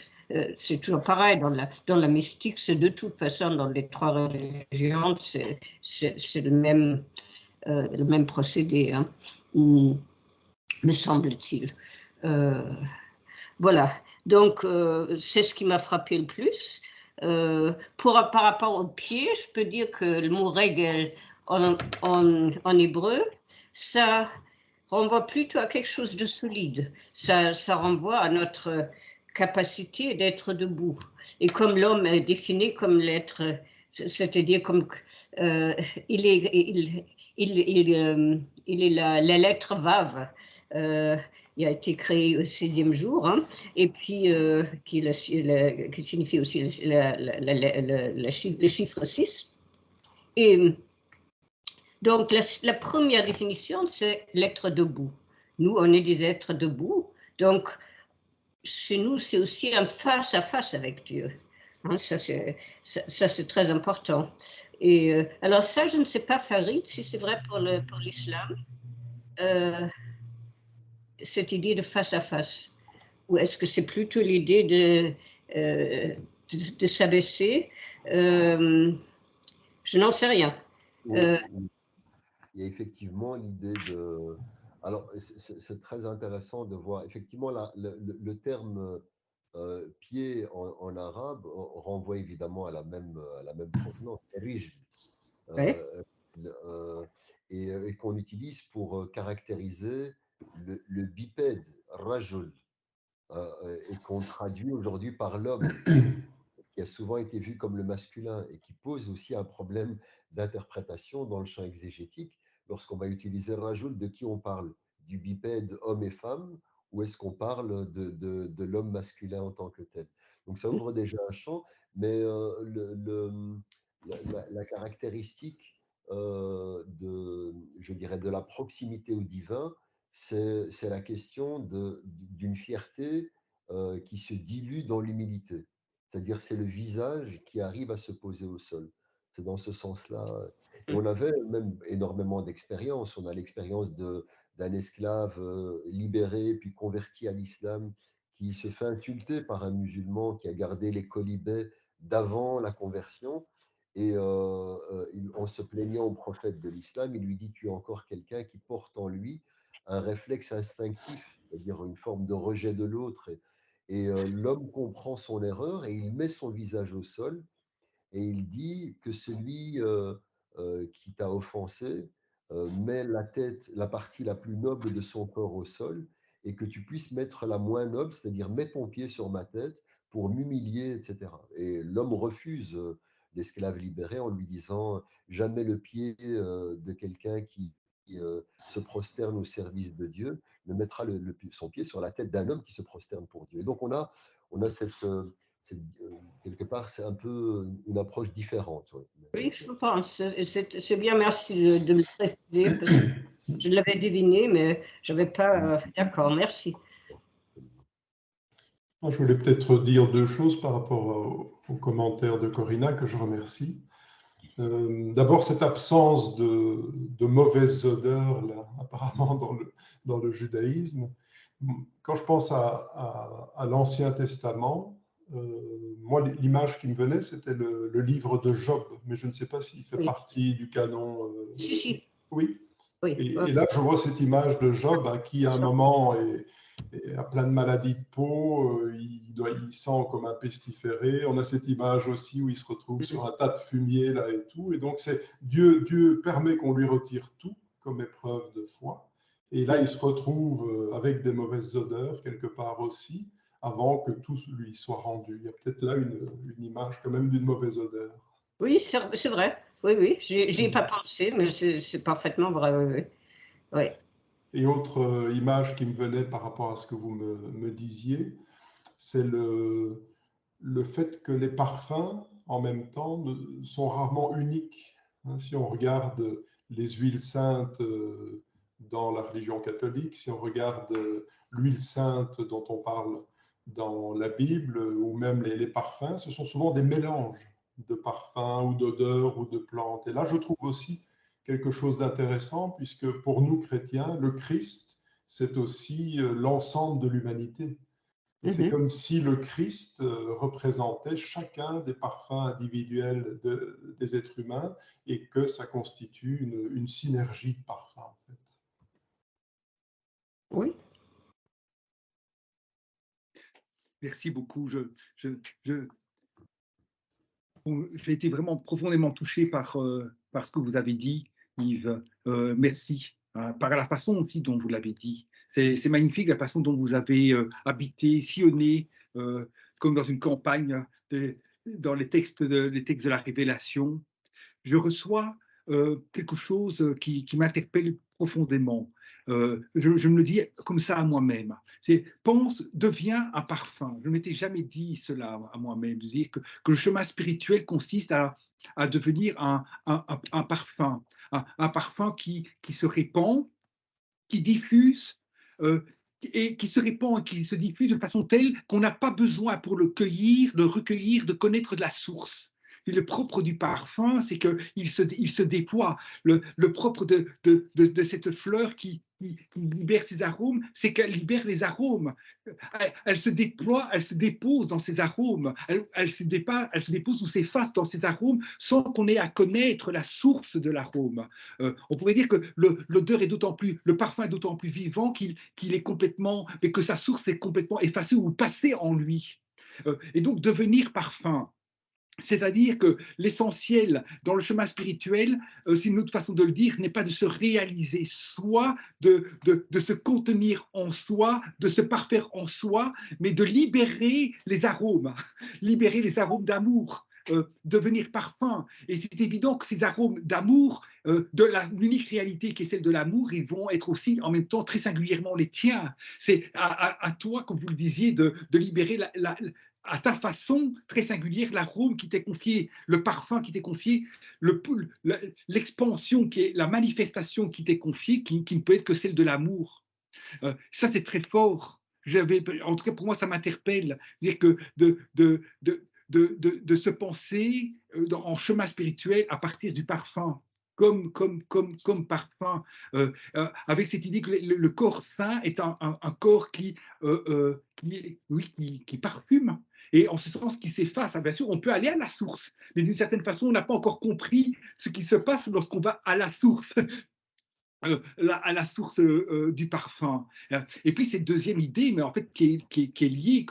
c'est toujours pareil. Dans la mystique, c'est de toute façon, dans les trois religions, c'est le même procédé, hein, me semble-t-il. Voilà. Donc, c'est ce qui m'a frappé le plus. Par rapport au pied, je peux dire que le mot règle en hébreu, ça renvoie plutôt à quelque chose de solide. Ça renvoie à notre capacité d'être debout. Et comme l'homme est défini comme l'être, c'est-à-dire comme il est la lettre vave. Il a été créé au 6e jour, hein, et puis qui signifie aussi le chiffre 6. Et donc, la première définition, c'est l'être debout. Nous, on est des êtres debout. Donc, chez nous, c'est aussi un face-à-face avec Dieu. Hein, ça, c'est très important. Et alors ça, je ne sais pas, Farid, si c'est vrai pour l'islam, cette idée de face-à-face. Ou est-ce que c'est plutôt l'idée de s'abaisser Je n'en sais rien. Oui, il y a effectivement l'idée de... Alors, c'est très intéressant de voir. Effectivement, le terme pied en arabe renvoie évidemment à la même provenance, rij. Ouais. Et et qu'on utilise pour caractériser le bipède, rajul, et qu'on traduit aujourd'hui par l'homme, qui a souvent été vu comme le masculin et qui pose aussi un problème d'interprétation dans le champ exégétique. Lorsqu'on va utiliser rajul, de qui on parle? Du bipède homme et femme, ou est-ce qu'on parle de l'homme masculin en tant que tel? Donc ça ouvre déjà un champ, mais la caractéristique je dirais, de la proximité au divin, c'est la question d'une fierté qui se dilue dans l'humilité. C'est-à-dire, c'est le visage qui arrive à se poser au sol. C'est dans ce sens-là. Et on avait même énormément d'expériences. On a l'expérience d'un esclave libéré puis converti à l'islam qui se fait insulter par un musulman qui a gardé les colibets d'avant la conversion. Et en se plaignant au prophète de l'islam, il lui dit: tu es encore quelqu'un qui porte en lui un réflexe instinctif, c'est-à-dire une forme de rejet de l'autre. Et l'homme comprend son erreur et il met son visage au sol et il dit que celui qui t'a offensé met la tête, la partie la plus noble de son corps au sol et que tu puisses mettre la moins noble, c'est-à-dire mets ton pied sur ma tête pour m'humilier, etc. Et l'homme refuse l'esclave libéré en lui disant: jamais le pied de quelqu'un qui se prosterne au service de Dieu ne mettra son pied sur la tête d'un homme qui se prosterne pour Dieu. Et donc on a quelque part, c'est un peu une approche différente. Oui, Oui, je pense. C'est bien, merci de le préciser, parce que je l'avais deviné, mais je n'avais pas. D'accord, merci. Je voulais peut-être dire deux choses par rapport au commentaire de Corinna, que je remercie. D'abord, cette absence de mauvaises odeurs, là, apparemment, dans le judaïsme. Quand je pense à l'Ancien Testament, moi, l'image qui me venait, c'était le livre de Job, mais je ne sais pas s'il fait partie du canon. Si. Oui. Oui. Et là, je vois cette image de Job qui, à un moment, a plein de maladies de peau, il sent comme un pestiféré. On a cette image aussi où il se retrouve sur un tas de fumier là et tout. Et donc, Dieu permet qu'on lui retire tout comme épreuve de foi. Et là, il se retrouve avec des mauvaises odeurs quelque part aussi, avant que tout lui soit rendu. Il y a peut-être là une image quand même d'une mauvaise odeur. Oui, c'est vrai. Oui. J'y ai pas pensé, mais c'est parfaitement vrai. Oui. Et autre image qui me venait par rapport à ce que vous me disiez, c'est le fait que les parfums, en même temps, sont rarement uniques. Si on regarde les huiles saintes dans la religion catholique, si on regarde l'huile sainte dont on parle dans la Bible, ou même les parfums, ce sont souvent des mélanges de parfums ou d'odeurs ou de plantes. Et là, je trouve aussi quelque chose d'intéressant, puisque pour nous chrétiens, le Christ, c'est aussi l'ensemble de l'humanité. Et c'est comme si le Christ représentait chacun des parfums individuels des êtres humains et que ça constitue une synergie de parfums, en fait. Oui. Merci beaucoup. J'ai été vraiment profondément touché par ce que vous avez dit, Yves. Merci. Par la façon aussi dont vous l'avez dit. C'est magnifique la façon dont vous avez habité, sillonné, comme dans une campagne, dans les textes de la Révélation. Je reçois quelque chose qui m'interpelle profondément. Je me le dis comme ça à moi-même. Pense, deviens un parfum. Je ne m'étais jamais dit cela à moi-même, de dire que le chemin spirituel consiste à devenir un parfum, un parfum qui se répand, qui diffuse, et qui se répand et qui se diffuse de façon telle qu'on n'a pas besoin pour le cueillir, de recueillir, de connaître de la source. Et le propre du parfum, c'est qu'il se déploie. Le propre de cette fleur qui libère ses arômes, c'est qu'elle libère les arômes. Elle se déploie, elle se dépose dans ses arômes, elle se dépose ou s'efface dans ses arômes sans qu'on ait à connaître la source de l'arôme. On pourrait dire que l'odeur est d'autant plus, le parfum est d'autant plus vivant qu'il est complètement, mais que sa source est complètement effacée ou passée en lui. Et donc devenir parfum. C'est-à-dire que l'essentiel dans le chemin spirituel, c'est une autre façon de le dire, n'est pas de se réaliser soi, de se contenir en soi, de se parfaire en soi, mais de libérer les arômes d'amour, devenir parfum. Et c'est évident que ces arômes d'amour, de l'unique réalité qui est celle de l'amour, ils vont être aussi en même temps très singulièrement les tiens. C'est à toi, comme vous le disiez, de libérer à ta façon très singulière, l'arôme qui t'est confié, le parfum qui t'est confié, l'expansion qui est la manifestation qui t'est confiée, qui ne peut être que celle de l'amour. Ça, c'est très fort. En tout cas, pour moi, ça m'interpelle. Dire que de se penser en chemin spirituel à partir du parfum. Comme parfum, avec cette idée que le corps saint est un corps qui parfume. Et en ce sens, qui s'efface. Bien sûr, on peut aller à la source, mais d'une certaine façon, on n'a pas encore compris ce qui se passe lorsqu'on va à la source. À la source du parfum. Et puis cette deuxième idée, mais en fait qui est liée,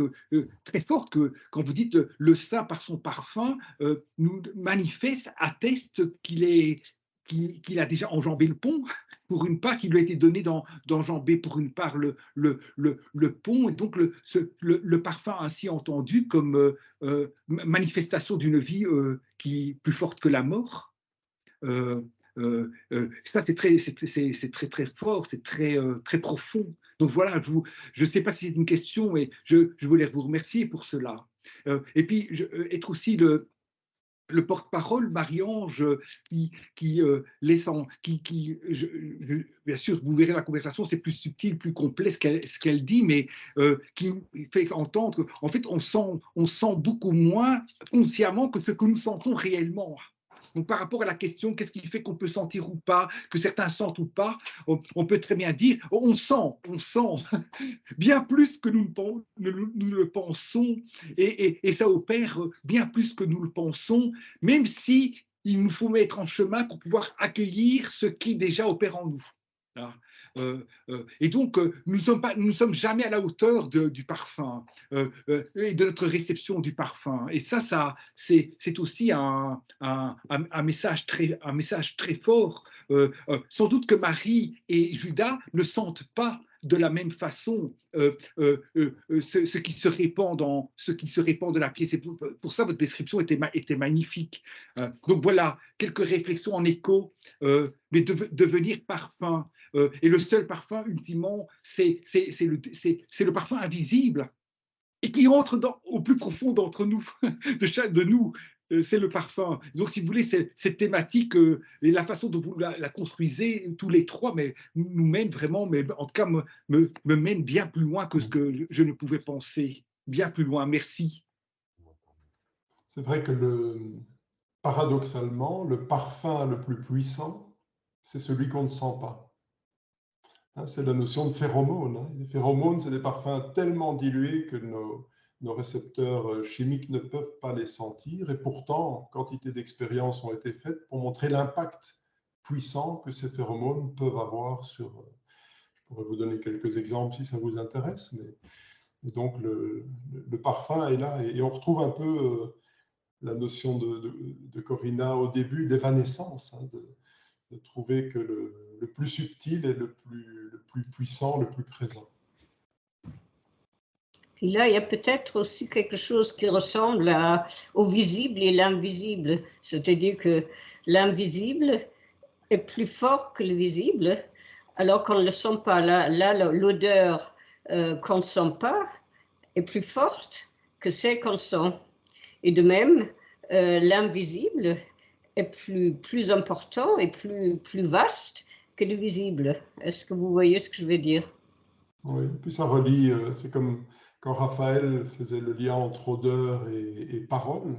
très forte, que quand vous dites le saint par son parfum nous manifeste, atteste qu'il a déjà enjambé le pont, pour une part, qu'il lui a été donné d'enjamber pour une part le pont, et donc le parfum ainsi entendu comme manifestation d'une vie qui est plus forte que la mort. Ça, c'est très fort, c'est très profond. Donc voilà, je ne sais pas si c'est une question, mais je voulais vous remercier pour cela. Et puis, être aussi le porte-parole, Marie-Ange, qui laisse bien sûr, vous verrez la conversation, c'est plus subtil, plus complet ce qu'elle dit, mais qui fait entendre qu'en fait, on sent beaucoup moins consciemment que ce que nous sentons réellement. Donc, par rapport à la question, qu'est-ce qui fait qu'on peut sentir ou pas, que certains sentent ou pas, on peut très bien dire, on sent bien plus que nous le pensons, et ça opère bien plus que nous le pensons, même si il nous faut mettre en chemin pour pouvoir accueillir ce qui déjà opère en nous. Et donc, nous ne sommes jamais à la hauteur du parfum et de notre réception du parfum. Et ça c'est aussi un message très fort. Sans doute que Marie et Judas ne sentent pas de la même façon ce qui se répand de la pièce. Et pour ça, votre description était magnifique. Donc voilà, quelques réflexions en écho, mais devenir parfum. Et le seul parfum, ultimement, c'est le parfum invisible et qui entre au plus profond d'entre nous, de nous. C'est le parfum. Donc, si vous voulez, cette thématique et la façon dont vous la construisez, tous les trois, mais nous mène vraiment, mais en tout cas, me mène bien plus loin que ce que je ne pouvais penser. Bien plus loin. Merci. C'est vrai que paradoxalement, le parfum le plus puissant, c'est celui qu'on ne sent pas. C'est la notion de phéromones. Les phéromones, c'est des parfums tellement dilués que nos récepteurs chimiques ne peuvent pas les sentir. Et pourtant, quantité d'expériences ont été faites pour montrer l'impact puissant que ces phéromones peuvent avoir sur... Je pourrais vous donner quelques exemples si ça vous intéresse. Mais donc, le parfum est là. Et on retrouve un peu la notion de Corinna au début d'évanescence, de trouver que le plus subtil est le plus puissant, le plus présent. Et là, il y a peut-être aussi quelque chose qui ressemble au visible et l'invisible. C'est-à-dire que l'invisible est plus fort que le visible, alors qu'on ne le sent pas. Là l'odeur qu'on ne sent pas est plus forte que celle qu'on sent. Et de même, l'invisible est plus important et plus vaste que le visible. Est-ce que vous voyez ce que je veux dire? Oui, puis ça relie, c'est comme quand Raphaël faisait le lien entre odeur et parole.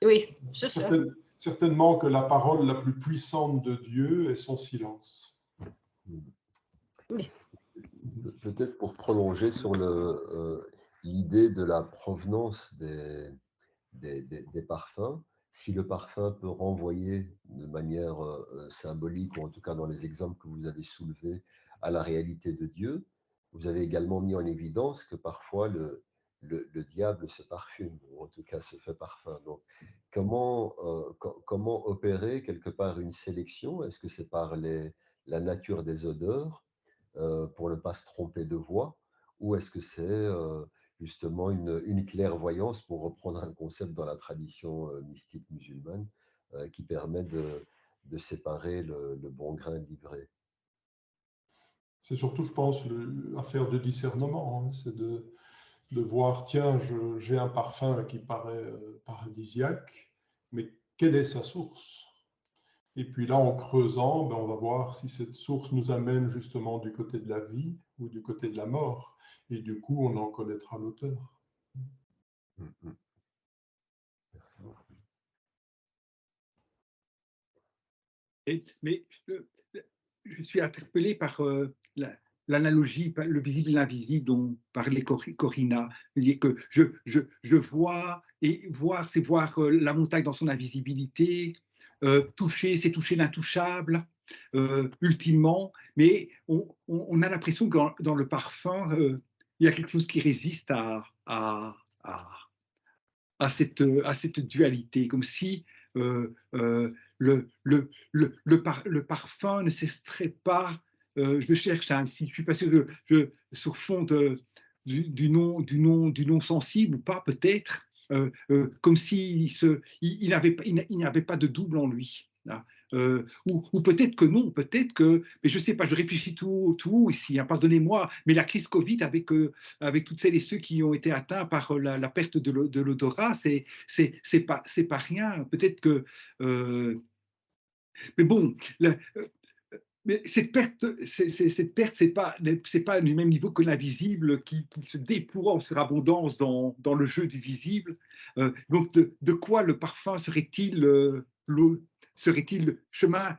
Oui, c'est ça. Certainement que la parole la plus puissante de Dieu est son silence. Oui. Peut-être pour prolonger sur l'idée de la provenance des parfums, si le parfum peut renvoyer de manière symbolique, ou en tout cas dans les exemples que vous avez soulevés, à la réalité de Dieu, vous avez également mis en évidence que parfois le diable se parfume, ou en tout cas se fait parfum. Donc, comment opérer quelque part une sélection? Est-ce que c'est par la nature des odeurs, pour ne pas se tromper de voix, ou est-ce que c'est justement une clairvoyance, pour reprendre un concept dans la tradition mystique musulmane, qui permet de séparer le bon grain de l'ivraie? C'est surtout, je pense, l'affaire de discernement, hein. C'est de voir, tiens, j'ai un parfum qui paraît paradisiaque, mais quelle est sa source? Et puis là, en creusant, ben, on va voir si cette source nous amène justement du côté de la vie ou du côté de la mort. Et du coup, on en connaîtra l'auteur. Mm. Merci beaucoup. Mais je suis interpellé par l'analogie, le visible et l'invisible dont parlait Corina. Que je vois, et voir, c'est voir la montagne dans son invisibilité, toucher, c'est toucher l'intouchable, ultimement, mais on a l'impression que dans le parfum, il y a quelque chose qui résiste à cette dualité, comme si le parfum ne s'extrait pas. Je cherche si je suis pas sûr sur fond du non sensible ou pas, peut-être, comme s'il il n'avait pas de double en lui. Là. Ou peut-être que non, peut-être que, mais je ne sais pas, je réfléchis tout ici, hein, pardonnez-moi, mais la crise Covid avec toutes celles et ceux qui ont été atteints par la perte de l'odorat, c'est pas rien. Peut-être que, mais bon, mais cette perte, c'est pas du même niveau que l'invisible qui se déploie en surabondance dans le jeu du visible. Donc, de quoi le parfum serait-il serait-il chemin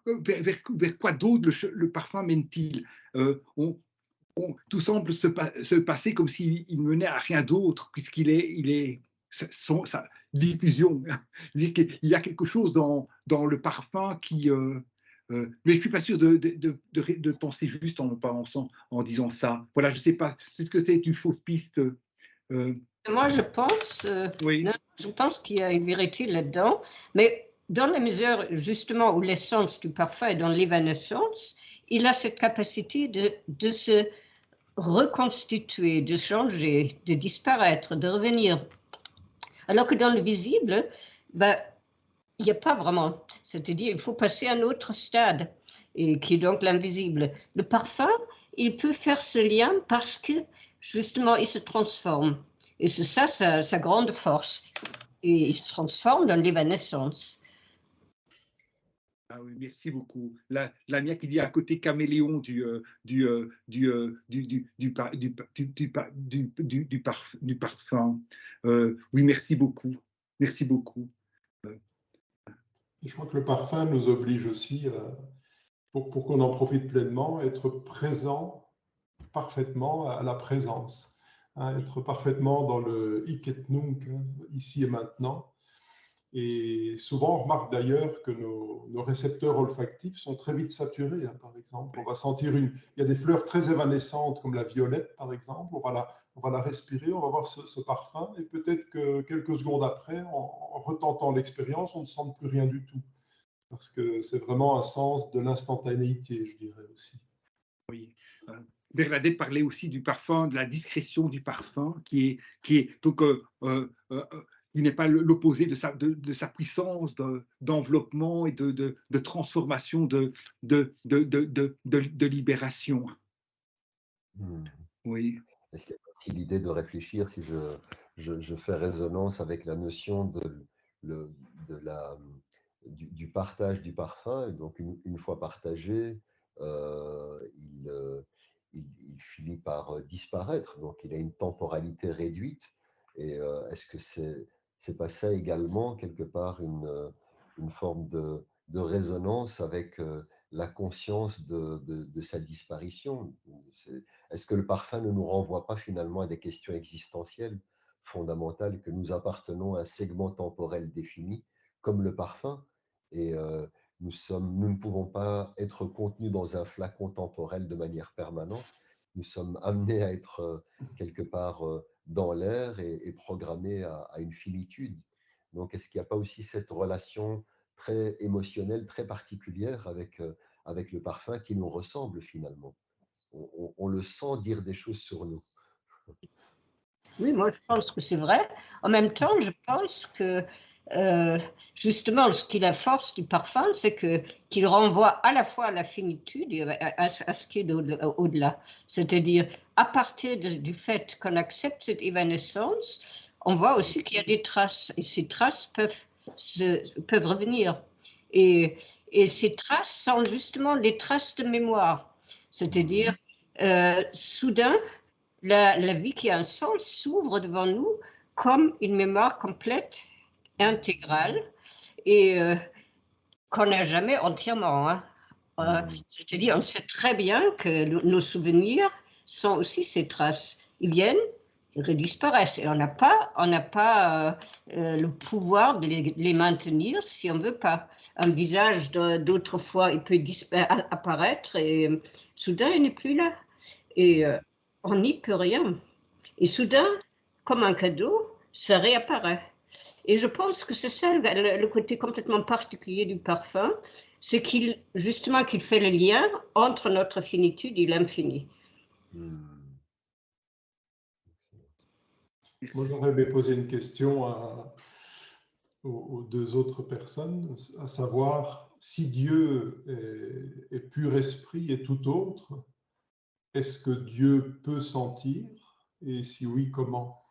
vers quoi d'autre le parfum mène-t-il? Tout semble se passer comme s'il menait à rien d'autre, puisqu'il est sa diffusion. Il y a quelque chose dans le parfum qui. Mais je ne suis pas sûr de penser juste en disant ça. Voilà, je ne sais pas. Est-ce que c'est une fausse piste? Moi, je pense, Oui. non, je pense qu'il y a une vérité là-dedans, mais dans la mesure justement où l'essence du parfum est dans l'évanescence, il a cette capacité de se reconstituer, de changer, de disparaître, de revenir. Alors que dans le visible, ben, il n'y a pas vraiment. C'est-à-dire, il faut passer à un autre stade, et qui est donc l'invisible. Le parfum, il peut faire ce lien parce que, justement, il se transforme. Et c'est ça sa grande force. Et il se transforme dans l'évanescence. Ah oui, merci beaucoup. La mienne qui dit à côté caméléon du parfum. Oui, merci beaucoup. Merci beaucoup. Et je crois que le parfum nous oblige aussi, pour qu'on en profite pleinement, à être présent parfaitement à la présence, hein, être parfaitement dans le hic et nunc, hein, ici et maintenant. Et souvent, on remarque d'ailleurs que nos récepteurs olfactifs sont très vite saturés, hein, par exemple. On va sentir il y a des fleurs très évanescentes comme la violette, par exemple. On va la respirer, on va voir ce parfum, et peut-être que quelques secondes après, en retentant l'expérience, on ne sent plus rien du tout. Parce que c'est vraiment un sens de l'instantanéité, je dirais aussi. Oui. Bernadette parlait aussi du parfum, de la discrétion du parfum, qui est donc il n'est pas l'opposé de sa puissance d'enveloppement et de transformation, de libération. Oui. Est-ce qu'il y a aussi l'idée de réfléchir, si je fais résonance avec la notion le- de la, du partage du parfum, et donc une fois partagé, il finit par disparaître, donc il a une temporalité réduite. Et est-ce que c'est pas ça également, quelque part, une forme de résonance avec la conscience de sa disparition? Est-ce que le parfum ne nous renvoie pas finalement à des questions existentielles fondamentales, que nous appartenons à un segment temporel défini, comme le parfum, et nous ne pouvons pas être contenus dans un flacon temporel de manière permanente, nous sommes amenés à être quelque part dans l'air et programmés à une finitude. Donc, est-ce qu'il n'y a pas aussi cette relation très émotionnelle, très particulière avec le parfum qui nous ressemble finalement? On le sent dire des choses sur nous. Oui, moi je pense que c'est vrai. En même temps, je pense que justement, ce qui est la force du parfum, c'est qu'il renvoie à la fois à la finitude et à ce qui est au-delà. C'est-à-dire, à partir du fait qu'on accepte cette évanescence, on voit aussi qu'il y a des traces, et ces traces peuvent revenir. Et ces traces sont justement des traces de mémoire. C'est-à-dire, soudain, la vie qui a un sens s'ouvre devant nous comme une mémoire complète, intégrale, et qu'on n'a jamais entièrement. Hein. C'est-à-dire, on sait très bien que nos souvenirs sont aussi ces traces. Ils viennent, ils redisparaissent, et on n'a pas le pouvoir de les maintenir si on ne veut pas. Un visage d'autrefois, il peut apparaître, et soudain, il n'est plus là. Et on n'y peut rien. Et soudain, comme un cadeau, ça réapparaît. Et je pense que c'est ça le côté complètement particulier du parfum, c'est justement qu'il fait le lien entre notre finitude et l'infini. Moi, j'aurais aimé poser une question aux deux autres personnes, à savoir si Dieu est pur esprit et tout autre, est-ce que Dieu peut sentir? Et si oui, comment?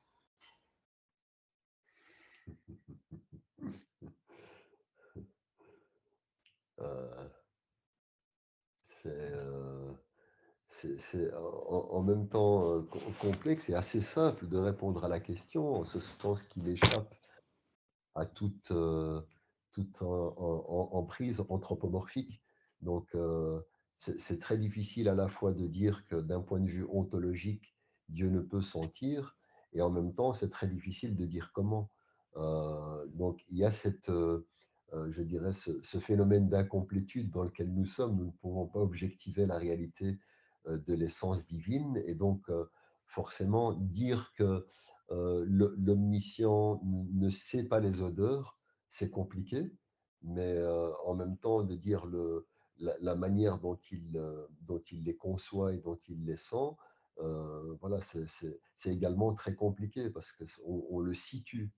C'est en même temps complexe et assez simple de répondre à la question, en ce sens qu'il échappe à toute emprise anthropomorphique. Donc, c'est très difficile à la fois de dire que d'un point de vue ontologique, Dieu ne peut sentir, et en même temps, c'est très difficile de dire comment. Donc, il y a je dirais, ce phénomène d'incomplétude dans lequel nous sommes. Nous ne pouvons pas objectiver la réalité de l'essence divine, et donc, forcément, dire que l'omniscient ne sait pas les odeurs, c'est compliqué, mais en même temps, de dire la manière dont il les conçoit et dont il les sent, voilà, c'est également très compliqué parce qu'on le situe.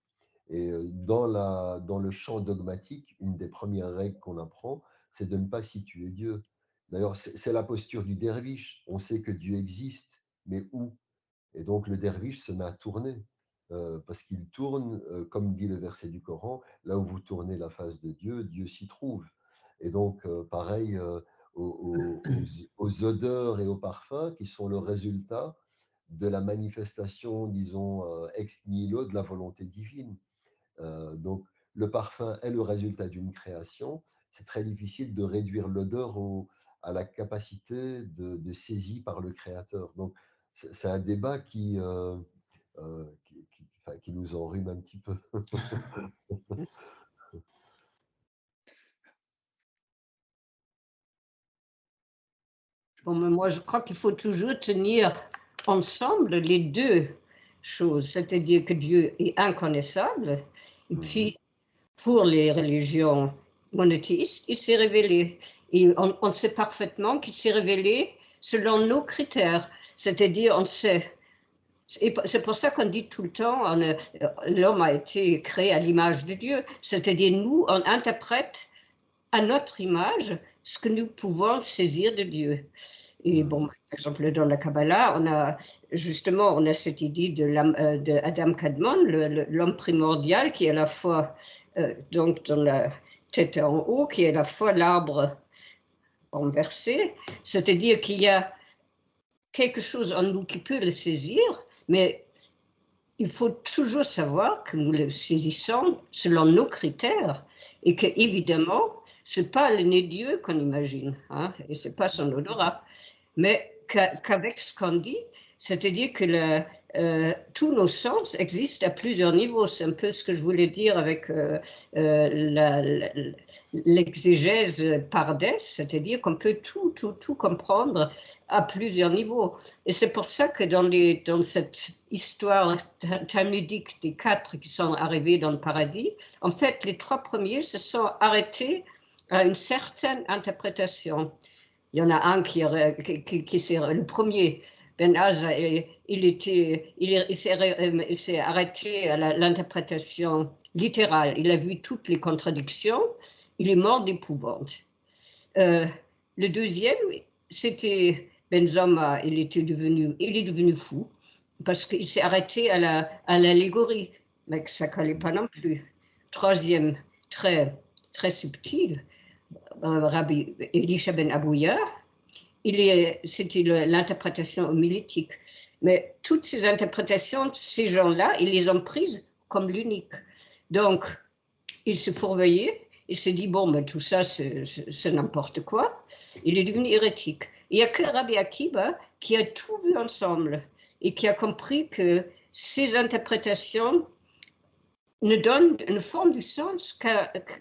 Et dans le champ dogmatique, une des premières règles qu'on apprend, c'est de ne pas situer Dieu. D'ailleurs, c'est la posture du derviche. On sait que Dieu existe, mais où? Et donc le derviche se met à tourner, parce qu'il tourne, comme dit le verset du Coran, là où vous tournez la face de Dieu, Dieu s'y trouve. Et donc, pareil aux odeurs et aux parfums qui sont le résultat de la manifestation, disons, ex nihilo de la volonté divine. Donc, le parfum est le résultat d'une création. C'est très difficile de réduire l'odeur à la capacité de saisie par le créateur. Donc, c'est un débat qui nous enrhume un petit peu. Bon, mais moi, je crois qu'il faut toujours tenir ensemble les deux choses, c'est-à-dire que Dieu est inconnaissable, et puis pour les religions monothéistes, il s'est révélé. Et on sait parfaitement qu'il s'est révélé selon nos critères, c'est-à-dire on sait. Et c'est pour ça qu'on dit tout le temps, l'homme a été créé à l'image de Dieu, c'est-à-dire nous, on interprète à notre image ce que nous pouvons saisir de Dieu. Et bon, par exemple, dans la Kabbalah, on a cette idée de Adam Kadmon, l'homme primordial, qui est à la fois, donc dans la tête en haut, qui est à la fois l'arbre renversé, c'est-à-dire qu'il y a quelque chose en nous qui peut le saisir, mais il faut toujours savoir que nous le saisissons selon nos critères et que, évidemment, ce n'est pas le nez de Dieu qu'on imagine, hein, et ce n'est pas son odorat, mais qu'avec ce qu'on dit, c'est-à-dire que tous nos sens existent à plusieurs niveaux. C'est un peu ce que je voulais dire avec l'exégèse Pardes, c'est-à-dire qu'on peut tout comprendre à plusieurs niveaux. Et c'est pour ça que dans cette histoire talmudique des 4 qui sont arrivés dans le paradis, en fait, les 3 premiers se sont arrêtés à une certaine interprétation. Il y en a un qui c'est le premier. Ben Azza, il s'est arrêté à l'interprétation littérale. Il a vu toutes les contradictions. Il est mort d'épouvante. Le deuxième, c'était Ben Zoma. Il est devenu fou parce qu'il s'est arrêté à l'allégorie, mais que ça ne collait pas non plus. Troisième, très subtil, Rabbi Elisha ben Abouya. C'était l'interprétation homilétique. Mais toutes ces interprétations, ces gens-là, ils les ont prises comme l'unique. Donc, il se fourvoyait, il s'est dit, bon, mais tout ça, c'est n'importe quoi. Il est devenu hérétique. Il n'y a que Rabbi Akiva qui a tout vu ensemble et qui a compris que ces interprétations ne donnent une forme du sens que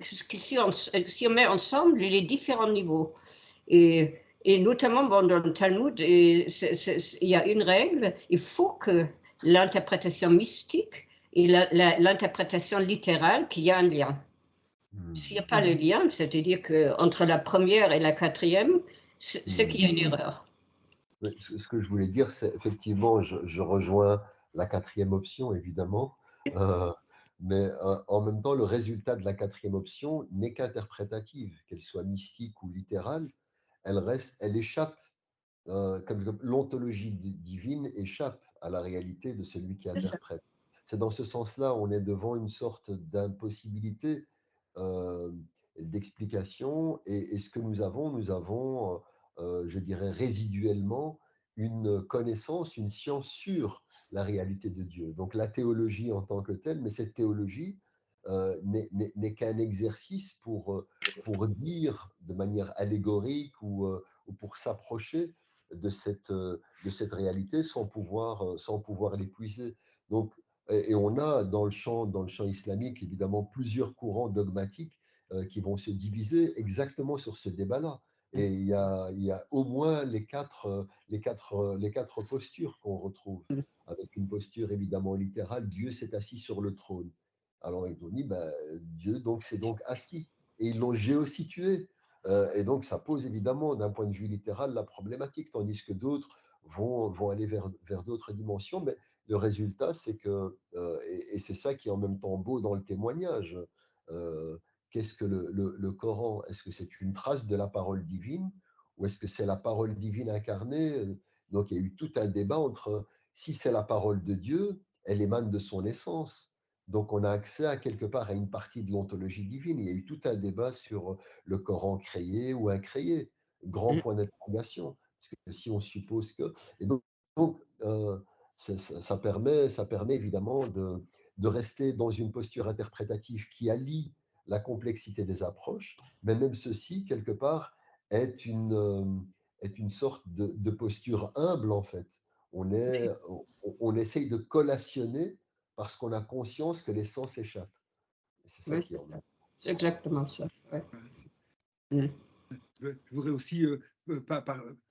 si on met ensemble les différents niveaux. Et notamment dans le Talmud, il y a une règle, il faut que l'interprétation mystique et l'interprétation littérale, qu'il y a un lien. S'il n'y a pas le lien, c'est-à-dire qu'entre la première et la quatrième, c'est qu'il y a une erreur. Ce que je voulais dire, c'est effectivement, je rejoins la 4e option, évidemment, mais en même temps, le résultat de la 4e option n'est qu'interprétative, qu'elle soit mystique ou littérale. Elle échappe, comme l'ontologie divine échappe à la réalité de celui qui interprète. C'est dans ce sens-là, on est devant une sorte d'impossibilité d'explication, et ce que nous avons, je dirais résiduellement, une connaissance, une science sur la réalité de Dieu. Donc la théologie en tant que telle, mais cette théologie n'est qu'un exercice pour dire de manière allégorique ou pour s'approcher de cette réalité sans pouvoir l'épuiser. Donc, et on a dans le champ islamique évidemment plusieurs courants dogmatiques qui vont se diviser exactement sur ce débat-là. Et il y a au moins les quatre postures qu'on retrouve, avec une posture évidemment littérale, Dieu s'est assis sur le trône. Alors ils ont dit, Dieu s'est donc assis, et ils l'ont géositué. Et donc ça pose évidemment d'un point de vue littéral la problématique, tandis que d'autres vont aller vers d'autres dimensions. Mais le résultat, c'est que, et c'est ça qui est en même temps beau dans le témoignage, qu'est-ce que le Coran? Est-ce que c'est une trace de la parole divine ou est-ce que c'est la parole divine incarnée? Donc il y a eu tout un débat entre si c'est la parole de Dieu, elle émane de son essence. Donc on a accès à quelque part à une partie de l'ontologie divine. Il y a eu tout un débat sur le Coran créé ou incréé. Grand point d'interrogation. Parce que si on suppose que... Et donc ça permet évidemment de rester dans une posture interprétative qui allie la complexité des approches, mais même ceci, quelque part, est une sorte de posture humble, en fait. On essaye de collationner parce qu'on a conscience que l'essence échappe. C'est ça qui est en même. C'est exactement ça. Ouais. Je voudrais aussi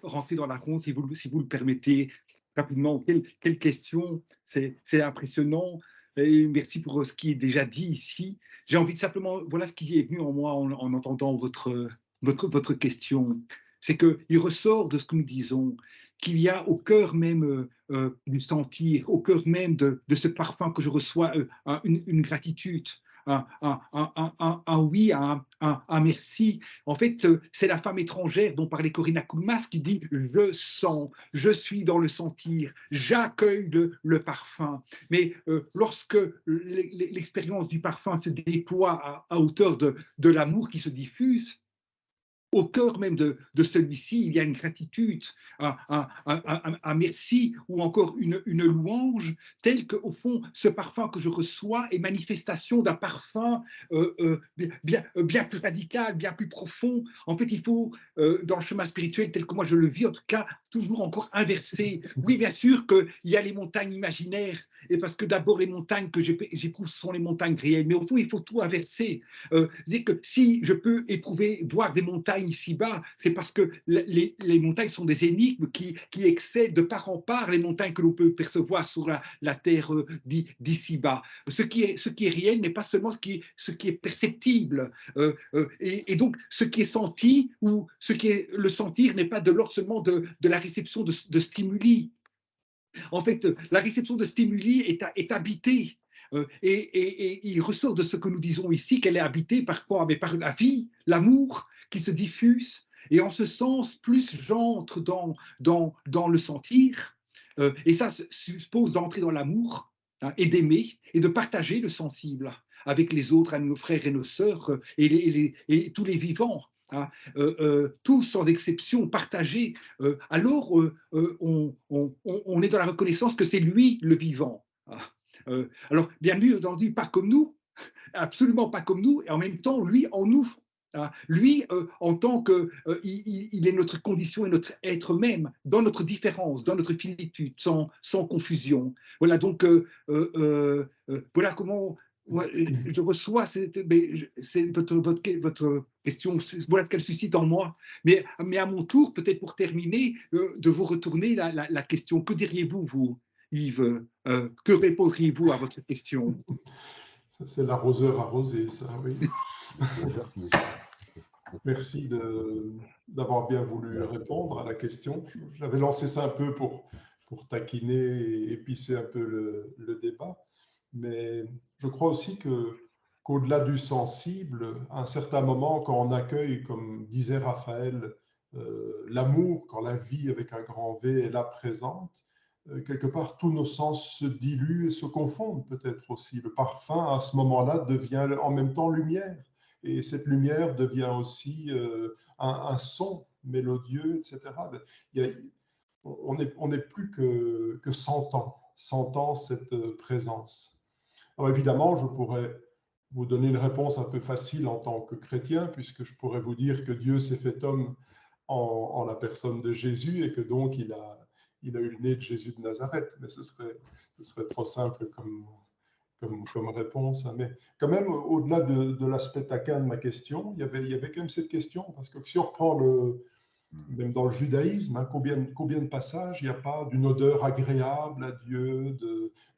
rentrer dans la ronde, si vous le permettez, rapidement. Quelle question, c'est impressionnant. Et merci pour ce qui est déjà dit ici. J'ai envie de simplement, voilà ce qui est venu en moi en entendant votre question. C'est qu'il ressort de ce que nous disons qu'il y a au cœur même du sentir, au cœur même de ce parfum que je reçois, une gratitude. Un oui, un merci. En fait, c'est la femme étrangère dont parlait Corinna Koulmas qui dit « je sens, je suis dans le sentir, j'accueille le parfum ». Mais lorsque l'expérience du parfum se déploie à hauteur de l'amour qui se diffuse, au cœur même de celui-ci, il y a une gratitude, un merci ou encore une louange, telle qu'au fond, ce parfum que je reçois est manifestation d'un parfum bien plus radical, bien plus profond. En fait, il faut, dans le chemin spirituel tel que moi je le vis, en tout cas, toujours encore inverser. Oui, bien sûr qu'il y a les montagnes imaginaires, et parce que d'abord les montagnes que j'éprouve sont les montagnes réelles, mais au fond, il faut tout inverser. Dire que si je peux voir des montagnes ici-bas, c'est parce que les montagnes sont des énigmes qui excèdent de part en part les montagnes que l'on peut percevoir sur la terre d'ici-bas. Ce qui est réel n'est pas seulement ce qui est perceptible. Et donc, ce qui est senti ou ce qui est le sentir n'est pas de l'ordre seulement de la réception de stimuli. En fait, la réception de stimuli est habitée. Et il ressort de ce que nous disons ici qu'elle est habitée par quoi? Mais par la vie, l'amour qui se diffuse. Et en ce sens, plus j'entre dans le sentir, et ça suppose d'entrer dans l'amour, hein, et d'aimer et de partager le sensible avec les autres, nos frères et nos sœurs, et tous les vivants. Hein, tous sans exception partagés, alors on est dans la reconnaissance que c'est lui le vivant. Alors, bien entendu, pas comme nous, absolument pas comme nous, et en même temps, lui en nous. Lui, en tant que il est notre condition et notre être même, dans notre différence, dans notre finitude, sans confusion. Voilà donc, voilà comment je reçois votre question, voilà ce qu'elle suscite en moi. Mais à mon tour, peut-être pour terminer, de vous retourner la question. Que diriez-vous, vous, Yves? Que répondriez-vous à votre question? C'est l'arroseur arrosé, ça, oui. Merci d'avoir bien voulu répondre à la question. J'avais lancé ça un peu pour taquiner et épicer un peu le débat. Mais je crois aussi qu'au-delà du sensible, à un certain moment, quand on accueille, comme disait Raphaël, l'amour, quand la vie avec un grand V est là présente, quelque part, tous nos sens se diluent et se confondent peut-être aussi. Le parfum, à ce moment-là, devient en même temps lumière. Et cette lumière devient aussi un son mélodieux, etc. On n'est plus que sentant cette présence. Alors évidemment, je pourrais vous donner une réponse un peu facile en tant que chrétien, puisque je pourrais vous dire que Dieu s'est fait homme en la personne de Jésus et que donc il a eu le nez de Jésus de Nazareth. Mais ce serait trop simple comme réponse. Mais quand même, au-delà de l'aspect taquin de ma question, il y avait quand même cette question, parce que si on reprend même dans le judaïsme, hein, combien de passages il n'y a pas d'une odeur agréable à Dieu,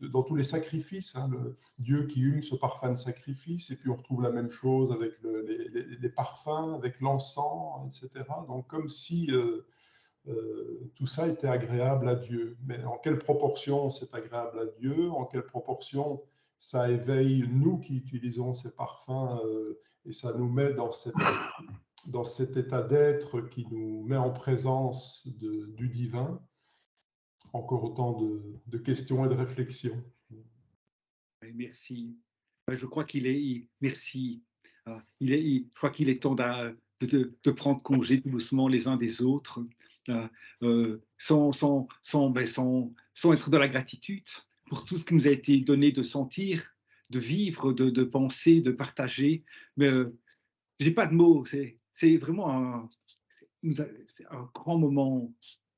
dans tous les sacrifices, hein, Dieu qui hume ce parfum de sacrifice, et puis on retrouve la même chose avec les parfums, avec l'encens, etc. Donc comme si tout ça était agréable à Dieu. Mais en quelle proportion c'est agréable à Dieu? En quelle proportion ça éveille nous qui utilisons ces parfums et ça nous met dans cet état d'être qui nous met en présence du divin? Encore autant de questions et de réflexions. Merci. Je crois merci. Je crois qu'il est temps de prendre congé tout doucement les uns des autres, sans être dans la gratitude pour tout ce qui nous a été donné de sentir, de vivre, de penser, de partager. Mais je n'ai pas de mots. C'est vraiment un grand moment,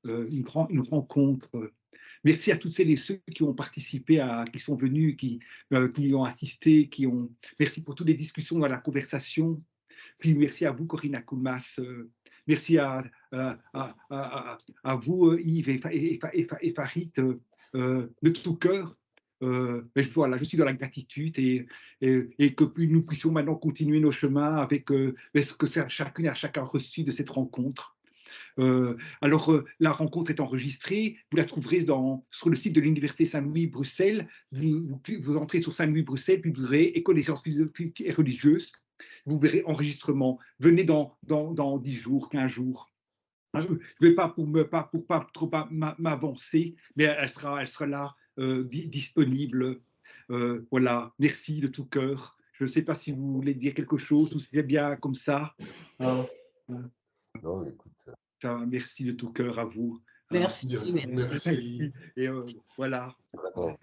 une rencontre. Merci à toutes celles et ceux qui ont participé, qui sont venus, qui ont assisté, Merci pour toutes les discussions, la conversation. Puis merci à vous, Corinna Koulmas. Merci à vous, Yves et Farid, de tout cœur. Voilà, je suis dans la gratitude et que nous puissions maintenant continuer nos chemins avec ce que chacune et chacun reçu de cette rencontre. Alors, la rencontre est enregistrée, vous la trouverez sur le site de l'Université Saint-Louis Bruxelles. Vous entrez sur Saint-Louis Bruxelles, puis vous verrez École des sciences philosophiques et religieuses. Vous verrez enregistrement. Venez dans 10 jours, 15 jours. Je ne vais pas pour pas trop m'avancer, mais elle sera là, disponible. Voilà, merci de tout cœur. Je ne sais pas si vous voulez dire quelque chose ou si c'est bien comme ça. Non, écoute, Merci de tout cœur à vous. Merci, Merci. Et voilà. vraiment,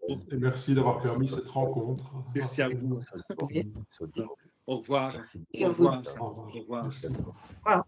Et merci d'avoir permis cette rencontre. Merci à vous. absolument. Au revoir. Merci. Au revoir. Au revoir. Au revoir. Merci. Au revoir.